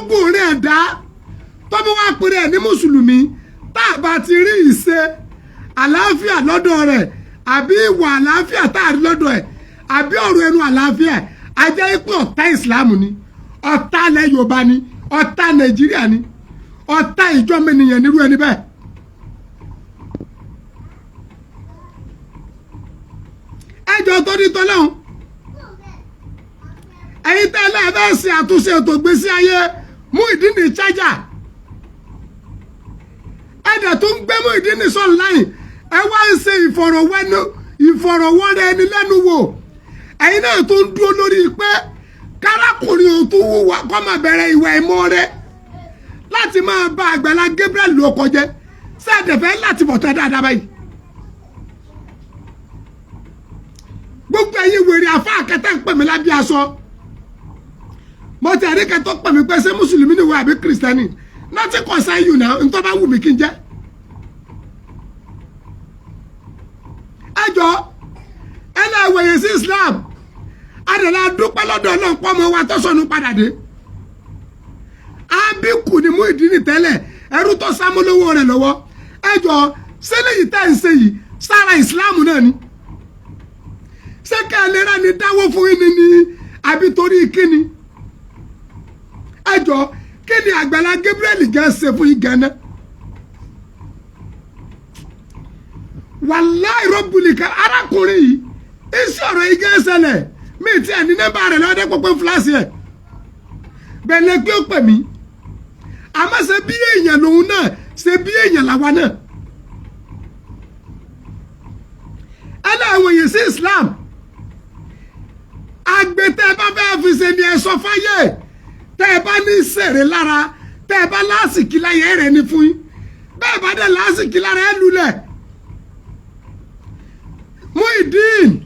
gbogbo rẹ̀ ẹ̀dá tó bí wàá pèrè ẹ̀ ní mùsùlùmí tá a bá ti rí ìṣe àlàáfíà lọ́dọ̀ rẹ̀ àbí ìwà àlàáfíà tá a rí lọ́dọ̀ ẹ̀ àbí ọ̀rọ̀ ẹnu àlàáfíà ajẹ́ pé ọ̀tá ìsìláàmù ni ọ̀tá ilẹ̀ Yorùbá ni ọ̀tá Nàìjíríà ni ọ̀tá ìjọba ènìyàn nírú ẹni bẹ́ẹ̀. ẹjọ́ tó ní tọ́lọ́hún ẹ̀yin tẹ́lẹ̀ ẹ bẹ́ẹ̀ ṣe àtúnṣe ètò ìgbésí ayé Muyideen chájà ẹ̀dẹ̀ tó ń gbé Muyideen online ẹ wá ń ṣe ìfọ̀rọ̀wọ́rẹ́ ẹni lẹ́nu wò ẹ̀yin náà tó ń dúró lórí pé kárákùnrin ò tún wúwa kọ́ máa bẹ̀rẹ̀ ìwà ìmọ̀ rẹ̀ láti máa bá Àgbàlá Gabriel ló kọjá sẹ́ẹ̀dẹ̀fẹ́ láti bọ̀ tán dáadáa báyìí. gbogbo ẹ̀yin wèrè àfa àkẹtẹ ń pè mí lábí aṣọ mo ti ẹ̀rí kẹtọ́ pè mí pé ṣé mùsùlùmí ni wọ́n àbí kìrìsìtẹ́nì láti kọ̀ sáyù náà ntọ́ bá wù mí kí n jẹ́. ẹ jọ ẹ náà wòye sí Islam adàlá dúpẹ́ lọ́dọ̀ Ọlọ́run pọ́ mọ́ wa tó sọnù padà dé. Àbíkú ni Muyideen tẹ́lẹ̀ ẹrú tó sámúlówó rẹ̀ lọ́wọ́ ẹ jọ sílẹ̀ yìí tẹ́ ń ṣe yìí sára Islam náà ni ṣé ká ẹ lè rà ní dáwó fún yín ni àbí torí kíni ẹ jọ kí ni Àgbàlá Gabriel gẹ́ ṣe fún yín gẹ́nẹ́ wàláì rọ́bùlìkà arákùnrin yìí iṣẹ́ ọ̀rọ̀ yìí gẹ́ ṣẹlẹ̀ mí tí ẹ̀ ní nọ́mbà rẹ̀ lọ́dẹ́ pọ̀pọ̀ fúláṣí ẹ̀ bẹ̀lẹ̀ pé ó pè mí àmọ́ ṣe bí èèyàn lòun náà ṣe bí èèyàn làwa náà ẹ náà wòye sí Islam agbẹ́tẹ́ bá fẹ́ fi ṣe ni ẹ sọ fáyé tẹ́ ẹ bá ní sèré lára tẹ́ ẹ bá lásìkí láyé rẹ̀ ní fún yín bẹ́ẹ̀ bá dẹ̀ lásìkí lára ẹ lulẹ̀ Muyideen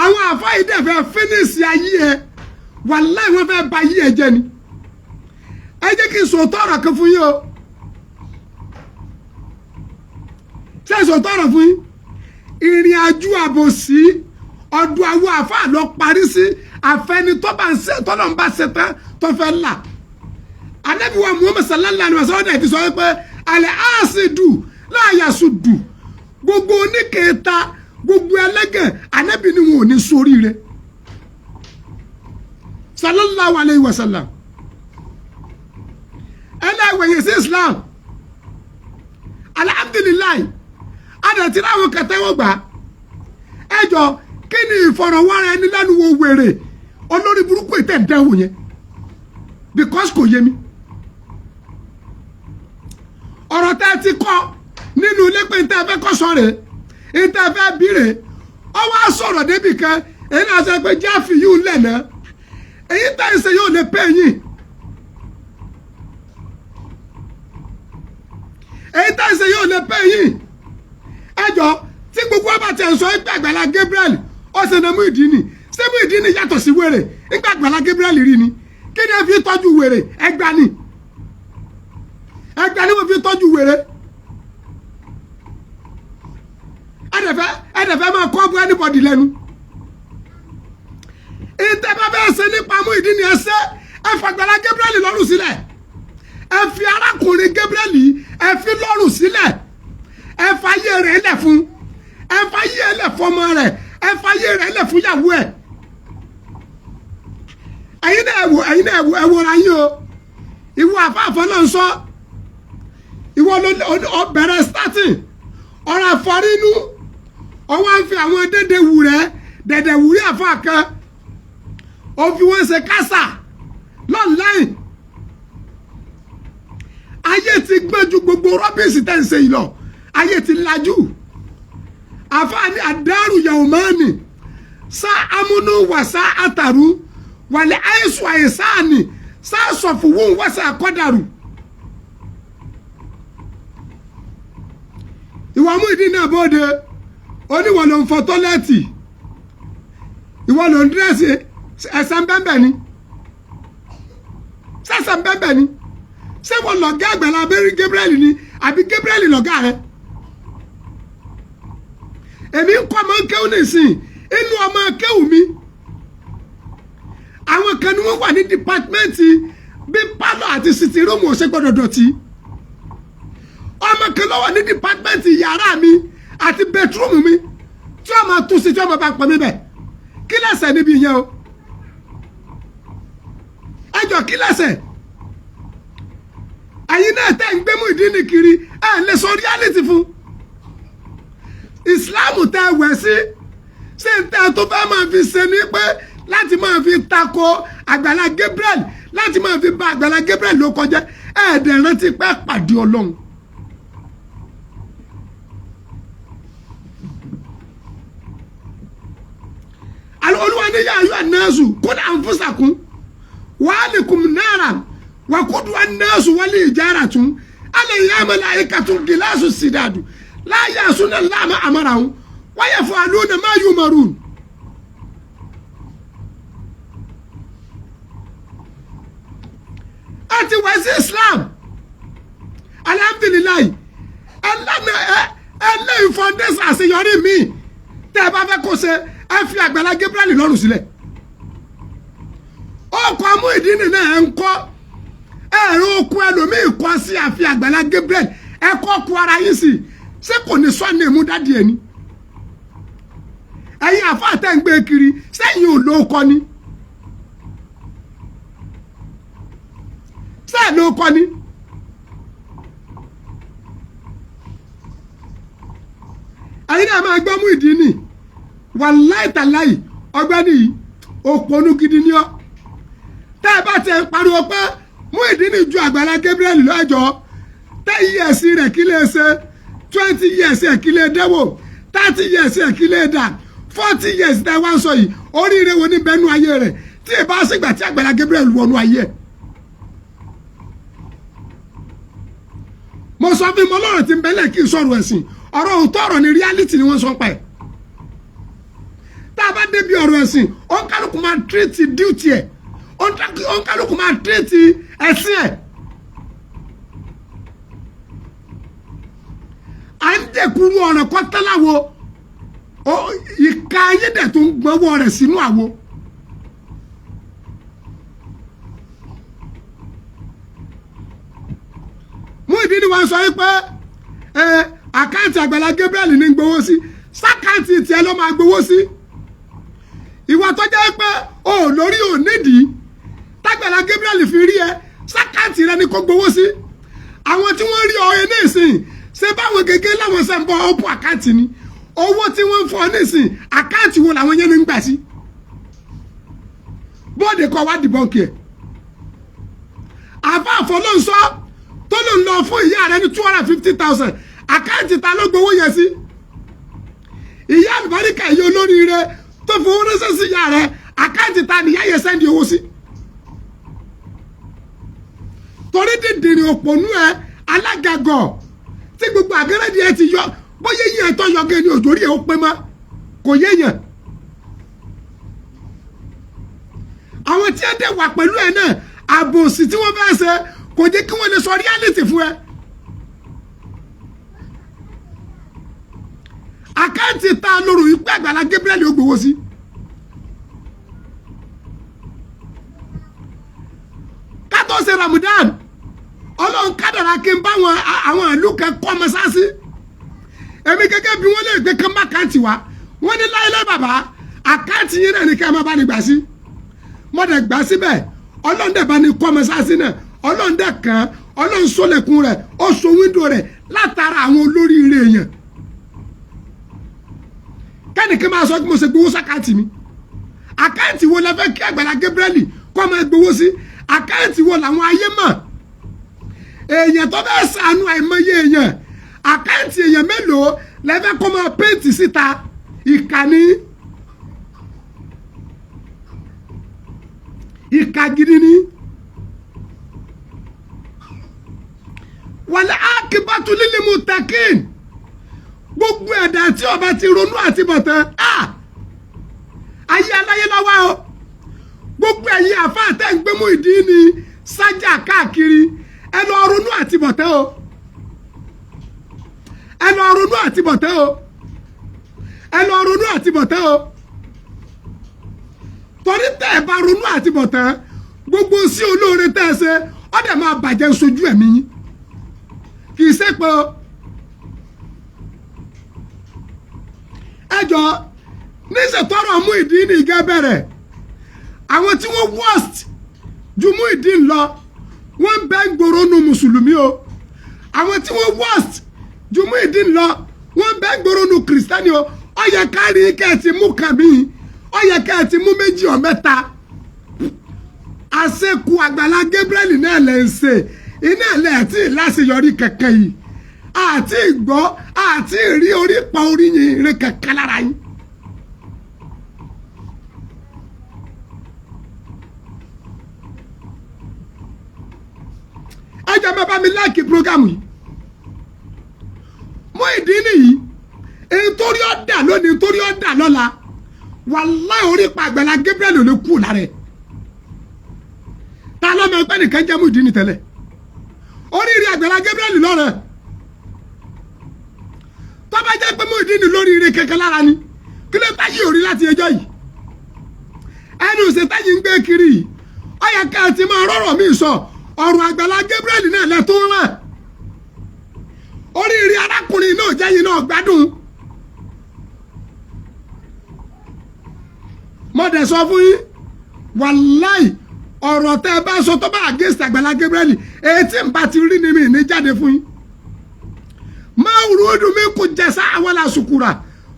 àwọn àfáà yìí dẹ̀ fẹ́ fínísì ayé ẹ wàláì wọ́n fẹ́ bà ayé ẹ jẹ́ ni ẹ jẹ́ kí n sòótọ́ ọ̀rọ̀ kan fún yín o ṣé sòótọ́ ọ̀rọ̀ fún yín ìrìn àjò àbòsí ọdún àwọn àfáà lọ parí sí àfẹni tó bá ń ṣe tọ́lọ́ ń bá ṣe tán tó fẹ́ là Ànábì wa Muhammad sallallahu alaihi wasallam ti sọ pé alẹ́ àṣìdù láàyàṣùdù gbogbo oníkèéta gbogbo ẹlẹ́gẹ̀ Ànábì ni wọn ò ní ṣoríire sallallahu alaihi wasallam ẹlẹ́wẹ̀yẹ sí Islam alhamdulilayi adàtí láwọn kẹtẹ́wọ́ gbà ẹjọ́ kí ni ìfọ̀rọ̀wọ́ra ẹni lẹ́nu wo wèrè olórí burúkú ìtẹ̀dẹ́wò yẹn because kò yé mi ọ̀rọ̀ tẹ́ ti kọ́ nínú ilé pé tẹ́ fẹ́ kọ́ sọ̀rọ̀ tẹ́ fẹ́ bírè ọ wá sọ̀rọ̀ débì kan èyí náà sọ pé jáfì yìí ń lẹ̀ náà èyí tẹ́ ń ṣe yóò lè pẹ́ yín èyí tẹ́ ń ṣe yóò lè pẹ́ yín ẹjọ́ tí gbogbo ọba tẹ̀ ń sọ pé Àgbàlá Gabriel ó ṣe na Muyideen ṣé Muyideen yàtọ̀ sí wèrè nígbà Àgbàlá Gabriel rí ni kí ni ẹ fi tọ́jú wèrè ẹgbà ni wọ́n fi tọ́jú wèrè ẹ̀dẹ̀fẹ́ máa kọ́ bu anybody lẹ́nu ìtẹ́fẹ́ bẹ́ẹ̀ ṣe nípa Muyideen ẹ ṣe ẹ fàgbàlá Gabriel lọ́rùn sílẹ̀ ẹ fi arákùnrin Gabriel ẹ fi lọ́rùn sílẹ̀ ẹ fàyè rẹ̀ lẹ̀ fún ẹ fàyè lẹ̀ fọmọ rẹ̀ ẹ fàyè rẹ̀ lẹ̀ fún yàwó ẹ̀ ẹ̀yin náà ẹ wòra yín o ìwọ àfáàfọ́ náà ń sọ ìwọ ló bẹ̀rẹ̀ starting ọ̀rọ̀ àfọ̀rínú ọwọ́ ń fi àwọn dẹ́dẹ̀ wù rẹ̀ dẹ̀dẹ̀ wù rí àfáà kan ó fi wọ́n ṣe kásà lọ́nláìn ayé ti gbẹ́jú gbogbo rọ́bìsì tẹ̀ ń ṣe yìí lọ ayé ti lajú àfáà ní àdárù yawmani sá amúnú wà sá àtàrú wàlẹ̀ àìsù àìsáàní sá sọ̀fùwù wàsà àkọ́dàrú. ìwà Muyideen náà bóde oníwọ̀ ló ń fọ tọ́lẹ́ẹ̀tì ìwọ ló ń dírẹ́sì ẹ̀sẹ̀ ń bẹ́ẹ̀ ni sẹ́sẹ̀ ń bẹ́ẹ̀ ni ṣé wọ́n lọ̀gá Àgbàlá Gabriel ni àbí Gabriel lọ̀gá rẹ̀ èmi ń kọ́ ọmọ kéwù nìsín inú ọmọ kéwù mi àwọn kan ni wọ́n wà ní dìpátímẹ́ǹtì bí pálọ̀ àti sitting room ò ṣe gbọ́dọ̀ dọ̀tí ọmọ kan ló wà ní dìpátímẹ́ǹtì yàrá mi àti bedroom mi tí ọmọ tún sí tí ọmọ bá pọ̀ mi bẹ̀ kí lẹ́sẹ̀ níbi yẹn o ẹjọ́ kí lẹ́sẹ̀ ẹ̀yin náà tẹ́ ń gbé Muyideen kiri ẹ̀ lè sọ reality fún ìsìláàmù tẹ́ wẹ̀ sí ṣé ń tẹ́ tó fẹ́ máa fi ṣe ní pé láti máa fi tako Àgbàlá Gabriel láti máa fi bà Àgbàlá Gabriel ló kọjá ẹ̀ẹ́dẹ̀ rántí pé pàdé Ọlọ́run. Olúwa ní yá ayọ́ an-nasu qu anfusakum wa ahlikum naran wa quduha an-nasu wal hijaratun alayha malaikatun ghilasun shidadun la ya'suna Allaha ma amarahum wa yaf'aluna ma yu'marun. àti wá sí Islam alhamdulilayi ẹlẹ́yìn foundation àṣeyọrí mi tẹ́ ẹ bá fẹ́ kó ṣe ẹ fi Àgbàlá Gabriel lọ́rùn sílẹ̀ ọkọ̀ Muyideen náà ẹ ń kọ́ ẹ̀rọ okun ẹlòmíì kọ́ sí àfi Àgbàlá Gabriel ẹ kọ́ kó ara yín sí ṣé kò ní sọ́ọ̀nì èmú dádì ẹni ẹ̀yin àfáà tẹ́ ń gbé kiri sẹ́yìn ò ló kọ́ ni sẹ́yìn ló kọ́ ni ẹ̀yin náà máa gbọ́ Muyideen wàláì tàláì ọgbẹ́ni yìí òpònú gidi ni ọ́ tẹ́ ẹ bá ti ń pariwo pé Muyideen ju Àgbàlá Gabriel lọ́jọ́ 10 years rẹ̀ kí lè ṣe 20 years ẹ̀ kí lè dẹ́wò 30 years ẹ̀ kí lè dà 40 years tẹ́ wá sọ yìí oríire wo ní bẹ́nu ayé rẹ̀ tí ì bá ṣègbà tí Àgbàlá Gabriel wọnú ayé ẹ̀. mo sọ fún mi ọlọ́run tí ń bẹ́lẹ̀ kí n sọ̀rọ̀ ẹ̀sìn ọ̀rọ̀ òótọ́ ọ̀rọ̀ ni reality ni wọ́n sọ pa ẹ̀. tá a bá débi ọ̀rọ̀ ẹ̀sìn òǹkàlùkù máa tírètì duty ẹ̀ òǹkàlùkù máa tírètì ẹ̀sìn ẹ̀. à ń dẹ̀kuru ọ̀rọ̀ kọ́tàláwo ìka ayédè tó ń gbọ́wọ́ rẹ̀ sínú àwo. Muyideen wá sọ pé àkáǹtì Àgbàlá Gabriel ní gbowó sí sákàǹtì tiẹ̀ ló máa gbowó sí ìwà tó jẹ́ pé o lórí ò nídìí t'Àgbàlá Gabriel fi rí ẹ sákàǹtì rẹ ni kò gbowó sí àwọn tí wọ́n rí ọ ẹ nísìn ṣé báwọn gẹ́gẹ́ láwọn ṣe ń bọ ọ̀pọ̀ àkáǹtì ni owó tí wọ́n ń fọ nísìn àkáǹtì wo làwọn yẹn ń gbà sí bóde kọ́ wá dìbọ́ǹkì ẹ̀ àfa àfọlọ́nsọ́ tó ló ń lọ fún ìyá rẹ ní 250,000 àkáǹtì ta ló gbowó yẹn sí ìyá àlùbáríkà yìí olóríire tó fowó ránṣẹ́ sí ìyá rẹ àkáǹtì ta nìyá yẹn sẹ́ndì owó sí torí dìndìnrín òpònú ẹ alágàgọ̀ tí gbogbo àgẹ́rẹ́dì ẹ ti yọ bóyá yìí ẹ tó yọ gẹ́ ni òjòrí ẹ ó pé mọ́ kò yéèyàn àwọn tí ẹ dẹ̀ wà pẹ̀lú ẹ náà àbòsí tí wọ́n fẹ́ ṣe kò jẹ́ kí wọ́n lè sọ reality fún ẹ. àkáǹtì ta lóru ìpè Àgbàlá Gabriel ó gbowó sí. ká tó ṣe Ramadan Ọlọ́run kádàrá kí n bá àwọn ìlú kan kọ́ mọ́sáàsì èmi gẹ́gẹ́ bí wọ́n lè gbé kán bá àkáǹtì wa wọ́n ní láyé bàbá àkáǹtì yín náà ní ká máa bá ní gbà sí mo dẹ̀ gbà síbẹ̀ Ọlọ́run dẹ̀ bá ní kọ́ mọ́sáàsì náà Ọlọ́run dẹ̀ kàn Ọlọ́run sọlẹ̀kùn rẹ̀ ó so wíńdò rẹ̀ látara àwọn olóríire èèyàn kẹ́nìkan máa sọ pé mo ṣe gbowó sákàǹtì mi àkáǹtì wo la fẹ́ kí Àgbàlá Gabriel kọ́ máa gbowó sí àkáǹtì wo làwọn ayé mọ̀ èèyàn tó fẹ́ sànú àìmọye èèyàn àkáǹtì èèyàn mélòó lẹ́fẹ́ kọ́ máa péǹtì síta ìkànnì ìka gidi ni wàlẹ́ akíbátú lílí mutakin gbogbo ẹ̀dá tí ó bá ti ronú àti bọ̀tán ayé aláyé lọ́wọ́ o gbogbo ẹ̀yin àfáà tẹ́ ń gbé Muyideen ní sájà káàkiri ẹ lọ ronú àti bọ̀tán o ẹ lọ ronú àti bọ̀tán o ẹ lọ ronú àtibọ̀tán o torí tẹ́ ẹ bá ronú àtibọ̀tán gbogbo sí olóore tẹ́ ẹ ṣe ó dẹ̀ máa bàjẹ́ sojú ẹ̀mí yín kì í ṣe pé o ẹ jọ níṣètọ́rọ̀ Muyideen ìgẹ́ bẹ̀rẹ̀ àwọn tí wọ́n worst ju Muyideen lọ wọ́n ń bẹ́ gbòòrò nu mùsùlùmí o àwọn tí wọ́n worst ju Muyideen lọ wọ́n ń bẹ́ gbòòrò nu kìrìsìtẹ́nì o ó yẹ kárí kẹ́ ẹ ti mú kàmí ó yẹ kẹ́ ẹ ti mú méjì ọ̀ mẹ́ta àṣekù Àgbàlá Gabriel náà lẹ́ ń ṣe iná lẹ́ ẹ̀ tí láṣeyọrí kẹ̀kẹ́ yìí àti ìgbọ́ àti ìrí orí pa orí yìí rẹ kẹ̀kẹ́ lára yín. ẹ jẹ́ bàbá mi láìkí prógámù yìí Muyideen yìí èyí torí ọ̀dà lónìí torí ọ̀dà lọ́la wàláhì orí pa Àgbàlá Gabriel ló lè kú lára ẹ̀ ta lọ́mọ ẹgbẹ́ nìkan jẹ́ Muyideen tẹ́lẹ̀ oríire Àgbàlá Gabriel lọ́rẹ̀ tó bá jẹ́ pé Muyideen lóríire kẹ̀kẹ́ lára ni kí ló bá yí orí láti ẹjọ́ yìí ẹnu ìṣètẹ́yìn ń gbé kiri yìí ó yẹ ká ti máa rọ̀rọ̀ mi sọ ọ̀rọ̀ Àgbàlá Gabriel náà lẹ tó ń rán oríire arákùnrin náà jẹ́yìn náà gbádùn mo dẹ̀ sọ fún yín wàláì ọ̀rọ̀ tẹ́ ẹ bá sọ tó bá against Àgbàlá Gabriel èyí tí n bá ti rí ni mi ní jáde fún yín máa wúru ọdún mi kò jẹsà àwọn làṣùkúrà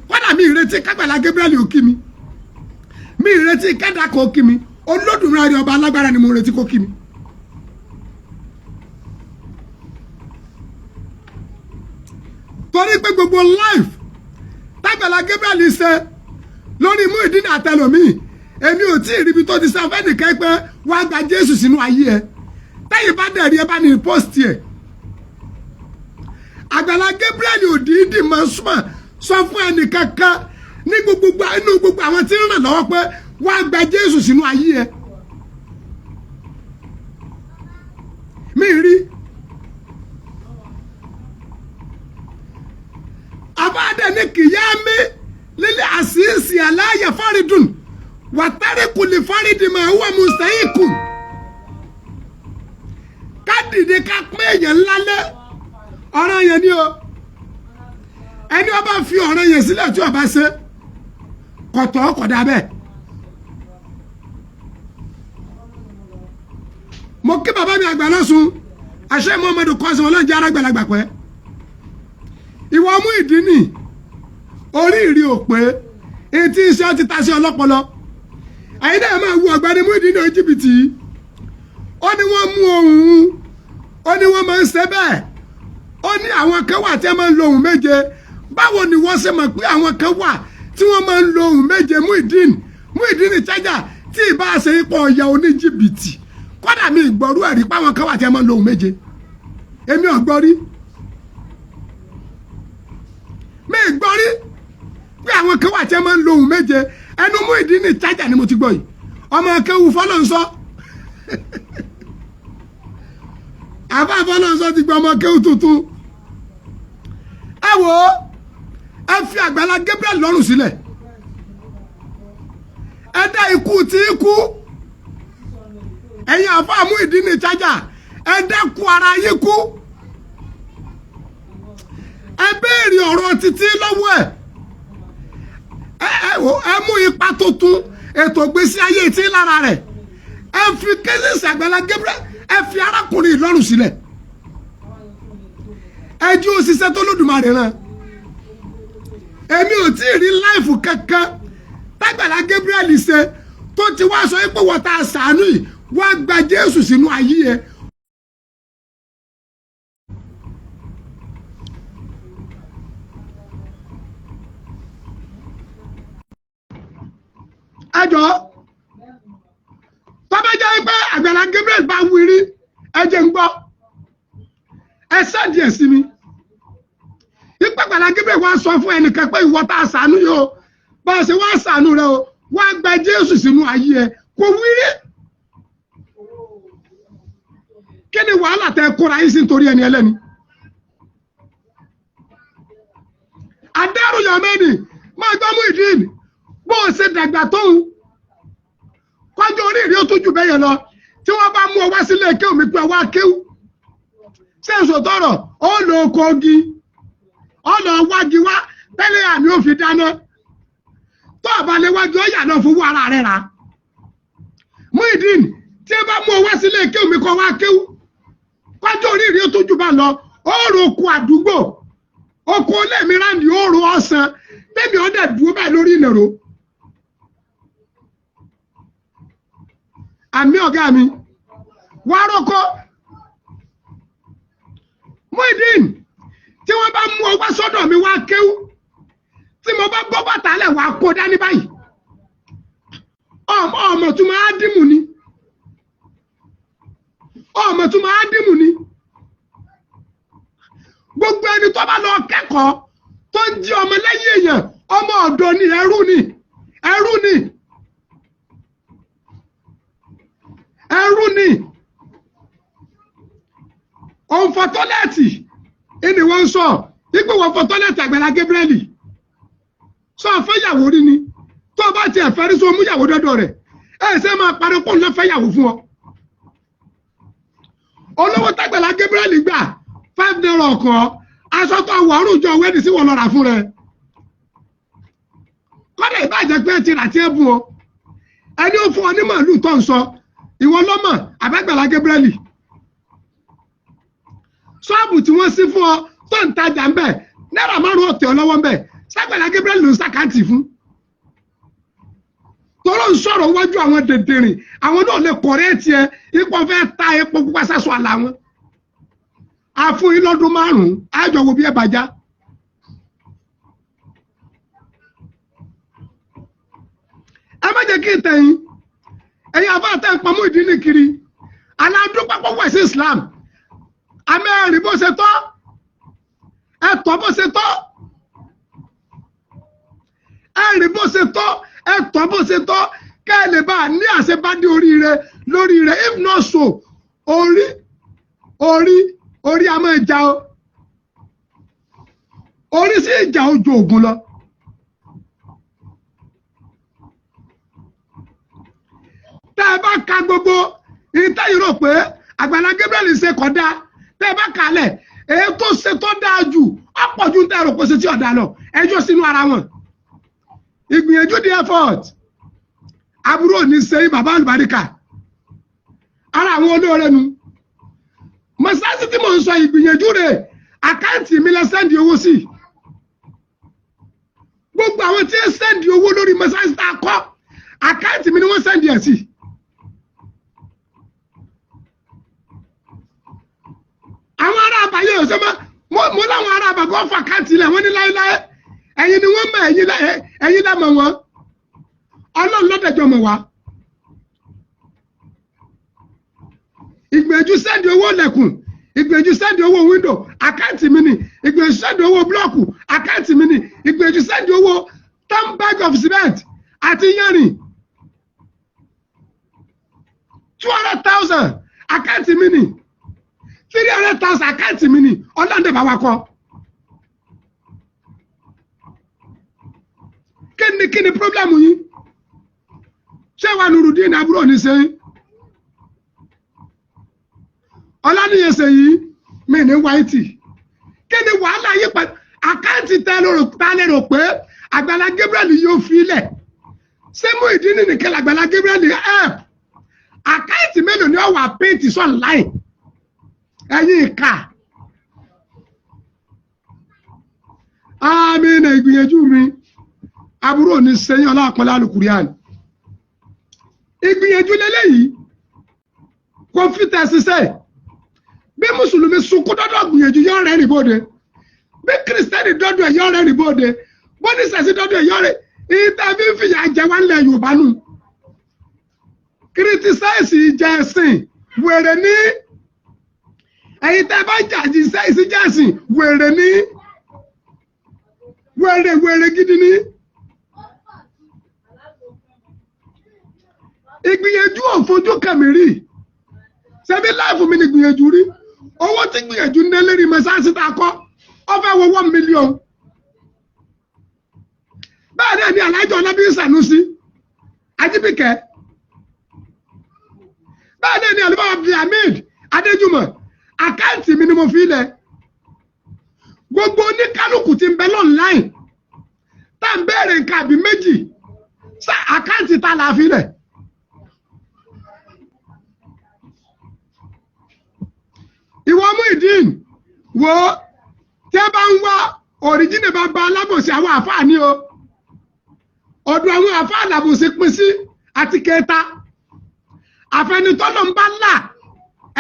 kódà mi ìrètí k'Àgbàlá Gabriel ò kí mi mi ìrètí kẹ́dà kò kí mi Olódùmarè ọba alágbára ni mo retí kó kí mi. torí pé gbogbo life t'Àgbàlá Gabriel ṣe lórí Muyideen àtẹlòmíì èmi ò tí ì ríbi tó ti sọ fẹ́nìkan pé wàá gba Jésù sínú ayé ẹ tẹ́yìn bá dẹ̀ rí ẹ bá ní post ẹ̀ Àgbàlá Gabriel òdìdí máa súnmọ́ sọ fún ẹnìkankan ní gbogbo inú gbogbo àwọn tí ń ràn lọ́wọ́ pé wàá gba Jésù sínú ayé ẹ mi rí abáàdẹ ní kìyàmí lílẹ̀ àṣìṣì aláyẹ fáridùn wàtárìkù lè fáridì máa wà mùsàíkù ká dìde ká pín èèyàn ńlá lé ọ̀ràn yẹn ni o ẹni ó bá fi ọ̀ràn yẹn sílẹ̀ tí ó bá ṣe kọ̀tọ̀ kọ̀dà bẹ́ẹ̀. mo kí bàbá mi àgbà lọ́sùn àṣẹ Muhammadu kọ́sìn wọn lọ́njẹ́ arágbàlagbà pẹ́ ìwọ Muyideen orí ìrì òpè etí iṣẹ́ ti ta sí ọlọ́pọlọ àyídá ẹ̀ máa wu ọ̀gbẹ́ni Muyideen ní jìbìtì ó ní wọ́n mú ohun ó ní wọ́n máa ń ṣe bẹ́ẹ̀ ó ní àwọn kan wà tí wọ́n máa ń lo ohun méje báwo ni wọ́n ṣe mọ̀ pé àwọn kan wà tí wọ́n máa ń lo ohun méje Muyideen chájà tí ì bá ṣe ipò ọ̀yà oníjìbìtì kódà mi ìgbọ́rú ẹ̀rí páwọn kan wà tí wọ́n máa ń lo ohun méje èmi ò gbọ́ rí mi ìgbọ́ rí pé àwọn kan wà tí wọ́n máa ń lo ohun méje ẹnu Muyideen chájà ni mo ti gbọ́ yìí ọmọ akéwu fọlọ́nsọ àbá fọlọ́nsọ ti gbọ́ ọmọ akéwu tuntun ẹ wò ó ẹ fi Àgbàlá Gabriel lọ́rùn sílẹ̀ ẹ dá ikú tí ikú ẹ̀yin àfa Muyideen chájà ẹ dẹ́kun ara yín kú ẹ béèrè ọ̀rọ̀ títí lọ́wọ́ ẹ mú ipa tuntun ètò ìgbésí ayé tí lára rẹ̀ ẹ fi kéésì Àgbàlá Gabriel ẹ fi arákùnrin lọ́rùn sílẹ̀ ẹ jí òṣìṣẹ́ tó lódùmarè rán èmi ò tí ì rí láìfù kankan t'Àgbàlá Gabriel ṣe tó ti wá sọ pé wọ́n ta ṣàánú yìí wá gba Jésù sínú ayé ẹ. ẹ jọ tó bá jẹ́ pé Àgbàlá Gabriel bá wírí ẹ jẹ́ ń gbọ́ ẹ sẹ́ẹ̀dì ẹ̀ sí mi ipa Àgbàlá Gabriel wá sọ fún ẹnìkan pé ìwọ tá a ṣàánú yìí o bá a ṣe wá ṣàánú rẹ o wá gba Jésù sínú ayé ẹ kò wírí kí ni wàhálà tẹ kóra yín sí nítorí ẹni ẹlẹ́ni adáròyọ̀ mẹ́ni máa gbọ́ Muyideen bó o ṣe dàgbà tóun kọjú orí ìrí ó tún jù bẹ́yẹn lọ tí wọ́n bá mú ọ wá sílé kéwù mi pé ọwọ́ akéwù ṣé n sòtọ́rọ̀ ó lọ oko ogi ó lọ wági wá tẹ́lẹ̀ àmì ò fi dáná tó àbálẹ̀ wájú ó yà lọ fowó ara rẹ̀ rà Muyideen tí ẹ bá mú ọ wá sílé kéwù mi kọ́ wá kéwù kọjú orí ìrí ó tún jù bá lọ ó rò oko àdúgbò oko lẹ́mìíràn ni ó rò ọ̀sán tẹ́mi ọ̀dẹ̀ dúró báyìí lórí ìnàró. Àmì ọ̀gá mi wá rọ́kọ Muyideen tí wọ́n bá mú ọwọ́ sọ́dọ̀ mi wá kéwú tí mo bá gbọ́ bàtà lẹ̀ wá kó dání báyìí ọmọ tún máa dìmú ni ọmọ tún máa dìmú ni gbogbo ẹni tó bá lọ kẹ́kọ̀ọ́ tó ń jí ọmọ lẹ́yìn èèyàn ọmọ ọ̀dọ́ ni ẹrú ni ẹrú ni. Ẹrú ni òun fọ tọ́lẹ́ẹ̀tì ẹni wọ́n sọ ipò wọ́n fọ tọ́lẹ́ẹ̀tì Àgbàlá Gabriel sọ fẹ́yàwó rí ni tó bá tiẹ̀ fẹ́ rí sọ mú yàwó dọ́dọ̀ rẹ̀ ṣe máa parí kó lọ fẹ́yàwó fún ọ. Olówó t'Àgbàlá Gabriel gbà 5 naira ọkọ̀ aṣọ tó wọ̀ ọ́rùn jọ wẹ́ẹ̀dì sí wọn lọ́ra fún rẹ kọ́dà ìbàjẹ́ pé ti rà tí ẹ bù ọ ẹni ó fún ọ ní màálù tó ń sọ ìwọ lọ́mọ àbẹ́gbẹ̀lá Gabriel ṣọ́ọ̀bù tí wọ́n sí fún ọ tó ń tajà ń bẹ̀ náírà 5 ọ̀tẹ̀ ọlọ́wọ́ ń bẹ̀ ṣàgbẹ̀lá Gabriel ló ń ṣàkáǹtì fún tọ́lọ́ ń sọ̀rọ̀ wájú àwọn dèdèrìn àwọn náà lè kọ̀rẹ́ tiẹ̀ ipò fẹ́ ta epo pupa sásọ àlà wọn àfún yín lọ́dún 5 àjọ wo bí ẹ bàjá. Ẹ má jẹ́ kí n tẹ̀yìn ẹ̀yin àbá tẹ́ ń pa Muyideen kiri aládùúgbò wẹ̀ sí Islam amẹ́rin bó ṣe tọ́ ẹ̀tọ́ bó ṣe tọ́ ẹ̀rìn bó ṣe tọ́ ẹ̀tọ́ bó ṣe tọ́ kẹ́ ẹ lè bá a ní àṣebádé oríire lóríire if not so orí a máa jà o orí sí ìjà ojú ògùn lọ. Tẹ́ ẹ bá ka gbogbo ìtẹ́ yìí rò pé Àgbàlá Gabriel ṣe kódà tẹ́ ẹ bá kalẹ̀ èyí tó ṣe tó dáa jù ọ̀pọ̀ ju tẹ́ ẹ rò pé ṣe tí ọ̀dà lọ ẹjọ́ sínú ara wọn. Ìgbìyànjú the effort àbúrò ní sẹ́yìn bàbá àlùbáríkà ara àwọn olóore nu mọ̀sáàsì tí mò ń sọ ìgbìyànjú rẹ̀ àkáǹtì mi lẹ sẹ́ndì owó sí gbogbo àwọn tí ń sẹ́ndì owó lórí mọ̀sáàsì tá a kọ́ àkáǹtì mi ni wọ́n sẹ́ndì ẹ̀ sí. Àwọn ará àbáyé ọ̀sẹ̀ mo láwọn ará àbàgọ́ fà káàtì ilẹ̀ wọ́n ní láéláé ẹ̀yin ni wọ́n mọ̀ ẹ̀yin lámọ̀ wọn Ọlọ́run lọ́dẹ̀jọ́ mọ̀ wá. Ìgbìyànjú sẹ́ndì owó lẹ̀kùn ìgbìyànjú sẹ́ndì owó wíńdò àkáǹtì mi ni ìgbìyànjú sẹ́ndì owó blọ́ọ̀kù àkáǹtì mi ni ìgbìyànjú sẹ́ndì owó 10 bag of cement àti yanrìn 200,000 àkáǹtì mi ni 300,000 àkáǹtì mi ni Ọlọ́run bá wa kọ́. Kí ni problem yín? Ṣé wà Nurudeen àbúrò ní sẹ́yìn? Ọlánìyàn ṣe yìí mi ní wáìtì. Kí ni wàhálà yìí pẹ̀lú àkáǹtì ta lérò pé Àgbàlá Gabriel yóò fi ilẹ̀? Ṣé Muyideen nìkan Àgbàlá Gabriel help? Àkáǹtì mélòó ni ó wà péǹtì online? Ẹ̀yin ìka. Àmì ní ìgbìyànjú mi. Àbúrò ní sẹ́yìn ọlọ́pàá alukurian. Ìgbìyànjú lélẹ́yìí kò fi tẹ̀síṣẹ́. Bí Mùsùlùmí sunkún dọ́dọ̀ gbìyànjú yọ rẹ̀ rìbóde. Bí Kìrìsìtẹ́nì dọ́dọ̀ yọ rẹ̀ rìbóde. Bọ́dí sẹ̀sí dọ́dọ̀ yọ rẹ̀. Ìtàbí fìyà jẹ wá ńlẹ̀ Yorùbá nù. Kìrìtìsáìsì jẹ ẹ̀sìn wèrè ní. Ẹ̀yin tẹ́ bá jàjì sáìsì jẹ ẹ̀sìn wèrè ní. Wèrè gidi ní. Ìgbìyànjú òfojú kẹmìrì ṣebí láìfù mi ni gbìyànjú rí owó tí gbìyànjú ń dé lérí mẹsáàsì tá a kọ́ ọ fẹ́ wọ 1 million bẹ́ẹ̀ ni Alhaji Ọlábí Sanusi Ajibike bẹ́ẹ̀ ni Alhaji Abdulhamid Adéjùmọ̀ àkáǹtì mi ni mo fi lẹ̀ gbogbo oníkálukú tí ń bẹ online tá ń béèrè nǹkan àbí méjì sa àkáǹtì tá la fi lẹ̀ ìwọ Muyideen wo tí ẹ bá ń wá òrìjínì bàbá alábòsí àwọn àfáà ní o ọ̀dọ̀ àwọn àfáà làbòsí pín sí àti kẹta àfẹnitọ́lọ́ ń bá là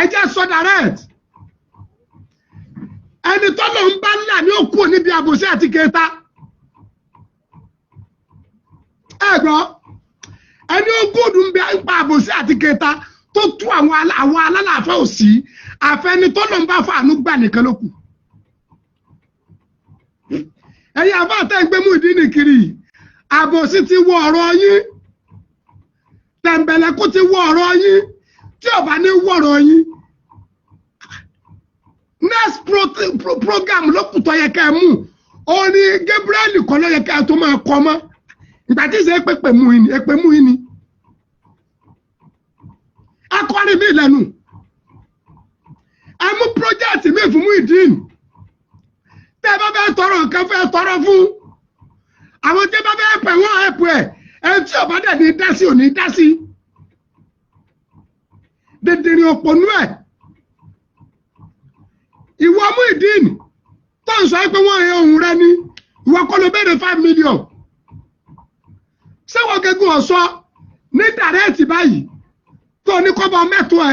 ẹjẹ́ sọ direct ẹni tọ́lọ́ ń bá là ní òkú níbi àbòsí àti kẹta ẹ gbọ́ ẹni ogóòdù ń bẹ ń pa àbòsí àti kẹta tó tú àwọn alálàáfẹ́ òsì àfẹnitọ́lọ́ ń bá fàánú gbà nìkan ló kù ẹ̀yin àbá àtẹ̀gbẹ́ Muyideen kiri àbòsí ti wọ ọ̀rọ̀ yín tẹ̀m̀bẹ̀lẹ̀kú ti wọ ọ̀rọ̀ yín tí ó bá ní wọ̀rọ̀ yín next program lókùtọ̀ yẹ ká ẹ mú orin Gabriel kọ́ ló yẹ ká ẹ tó máa kọ́ mọ́ ìgbà tí ìṣe èpè mú yín ni akọrin mi lẹ́nu ẹ mú project mi fún Muyideen tẹ́ bá bẹ́ẹ̀ tọrọ nǹkan fẹ́ tọrọ fún àwọn tí bá bẹ́ẹ̀ pẹ̀ wọ́n ẹ̀pù ẹ̀ tí ọba dẹ̀ ní dá sí ò ní dá sí dèdèrè òpònú ẹ̀ ìwọ Muyideen tó ń sọ pé wọ́n ẹ̀ ohun rẹ ní ìwọ kọ́ ló béèrè 5 million sẹ́wọ̀n gẹ́gùn ọ̀sọ́ ní dàrẹ́ẹ̀tì báyìí tó ní kọ́bọ̀ mẹ́tọ́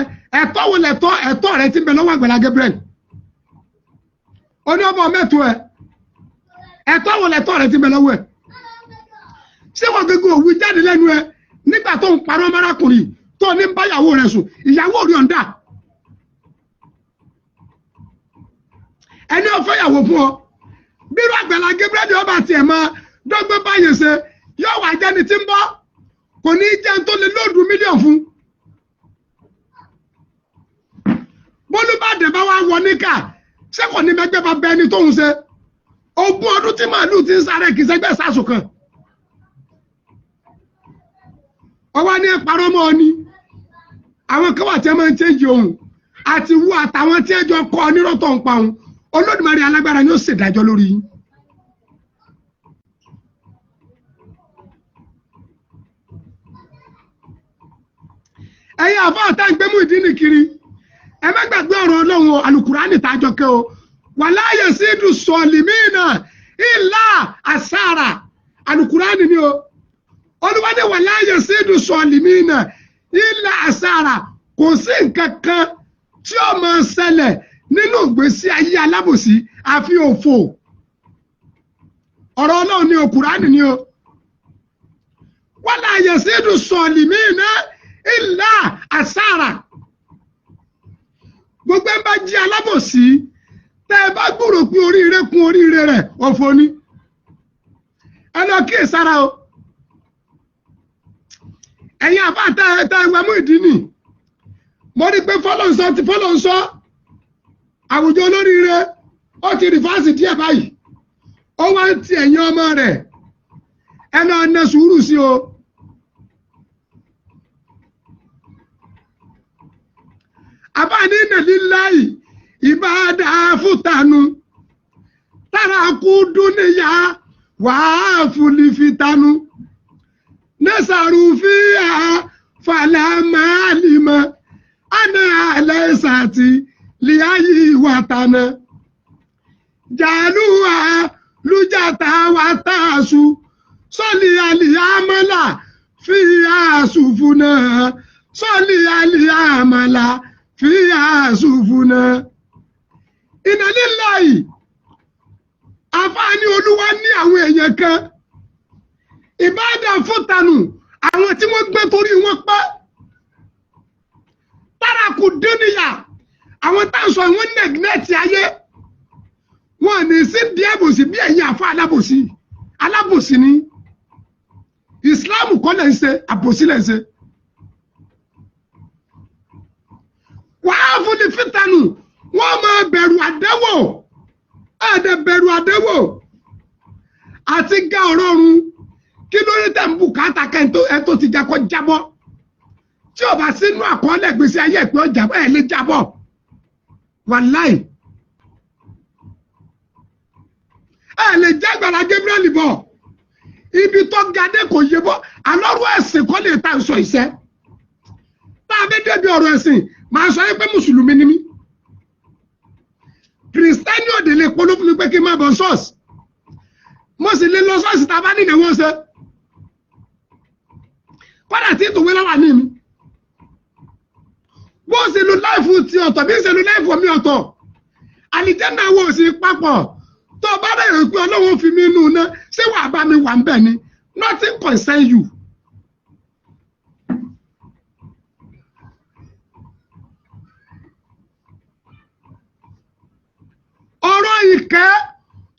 ẹ̀tọ́ wo lẹ̀tọ́ ẹ̀tọ́ rẹ ti ń bẹ lọ́wọ́ Àgbàlá Gabriel ó ní ọmọ mẹ́tọ́ ẹ̀tọ́ wo lẹ̀tọ́ rẹ ti ń bẹ lọ́wọ́ ẹ̀ sẹ́wọ̀n gẹ́gùn òwú jáde lẹ́nu ẹ nígbà tó ń parọ́ márakùnrin tó ní báyàwó rẹ̀ sùn ìyàwó rí ọ̀ǹda ẹni ó fẹ́yàwó fún ọ bírú Àgbàlá Gabriel ọba tiẹ̀ máa dọ́gbọ́n báyìí ṣe yóò wá jẹ́ni tí ń bọ́ kò ní jẹun tó lè lóòdù mílíọ̀n fún bólúbàdàn bá wá wọ níkà ṣé kò ní mẹgbẹ́ bá bẹ ẹni tóun ṣe 20 ọdún tí màálù ti ń sáré kì í ṣẹgbẹ́ sásù kan ọwọ́ ní ẹ̀parọ́ mọ́ ọ ni àwọn kan wà tí ẹ máa ń change ohun àti wú àtàwọn tí ẹ jọ kọ onírọ́tọ̀ ń pa òun Olódùmarè alágbára ni ó ṣèdájọ́ lórí yín. ẹ̀yin àfọ àtàǹgbé Muyideen kiri ẹ má gbàgbé ọ̀rọ̀ Ọlọ́run Al-Qur'ani tàjọ kẹ́ o wala yasidu solimina illa asara Al-Qur'ani ni o Olúwa ní wala yasidu solimina illa asara kò sí nǹkan kan tí ó máa ṣẹlẹ̀ nínú ìgbésí ayé alábòsí àfi òfò ọ̀rọ̀ Ọlọ́run ní Al-Qur'ani ni o wala yasidu solimina illa asara gbogbo ẹ bá jí alábòsí tẹ́ ẹ bá gbúrò pé oríire kún oríire rẹ̀ òfò ni ẹ lọ kí ìsára o ẹ̀yin àbá tẹ́ ẹwẹ́ Muyideen mo rí pé fọ́lọ́nsọ àwùjọ olóríire ó ti rìfáàsì díẹ̀ báyìí ó wá ń ti ẹ̀yìn ọmọ rẹ̀ ẹ náà ná sùúrù sí o abáni nàlíláì ìbáadà fútanu tàràkù dúníyà wàá fúlifitanu nẹ́sàrú fíà fàlámàlìmọ̀ àná àlẹ́sàtì líáyì wàtánà jàlúwà lújàtà wàtàṣù sọ́lì àlìyàmọ́là fíà sùfúnà sọ́lì àlìyàmọ́là fíà sùfúnà ìnàlíláì àfáàní Olúwa ní àwọn èèyàn kan ìbáàdà fútanu àwọn tí wọ́n gbé torí wọn pẹ́ tàràkù dúníyà àwọn táǹsọ̀ wọn nẹ̀gínẹ́ẹ̀tì ayé wọn ní sí díẹ̀ bòsí bí ẹ̀yìn àfa alábòsí ni Islam kọ́ lẹ́ ń ṣe àbòsí lẹ́ ń ṣe wàá fún ní fítanu wọ́n máa bẹ̀rù àdẹ́wò ẹ̀ẹ́dẹ̀ bẹ̀rù àdẹ́wò àti ga ọ̀rọ̀run kí ló ní tẹ̀ ń bùkátà kẹ́ tó ti jakọ́ jábọ́ tí ò bá sínú àkọọ́lẹ̀ gbèsè ayé pé ó jábọ́ ẹ̀ lè jábọ́ wàláì ẹ̀ lè jẹ́ Àgbàlá Gabriel bọ̀ ibi tó gadé kò yé bọ́ alọ́rọ̀ ẹ̀sìn kọ́ lè ta sọ ìṣẹ́ tá a bẹ́ débi ọ̀rọ̀ ẹ̀sìn máa sọ pé mùsùlùmí ni mí kìrìsìtẹ́nì òde lè polówó mi pé kí n má bọ̀ ṣọ́ọ̀ṣì mo sì lè lọ ṣọ́ọ̀ṣì tá a bá nílẹ̀ wọ́n ṣe kọ́dà tí ìtòwé lọ́wọ́ ní mi bó ṣe lu láìfù ti ọ̀tọ̀ bí ṣe lu láìfù mi ọ̀tọ̀ àlìjẹ́nà wo sì papọ̀ tó bá rẹ̀ pé Ọlọ́run fi mí inú iná ṣé wàá bá mi wà ń bẹ̀ ni nothing concern you. ọ̀rọ̀ ìkẹ́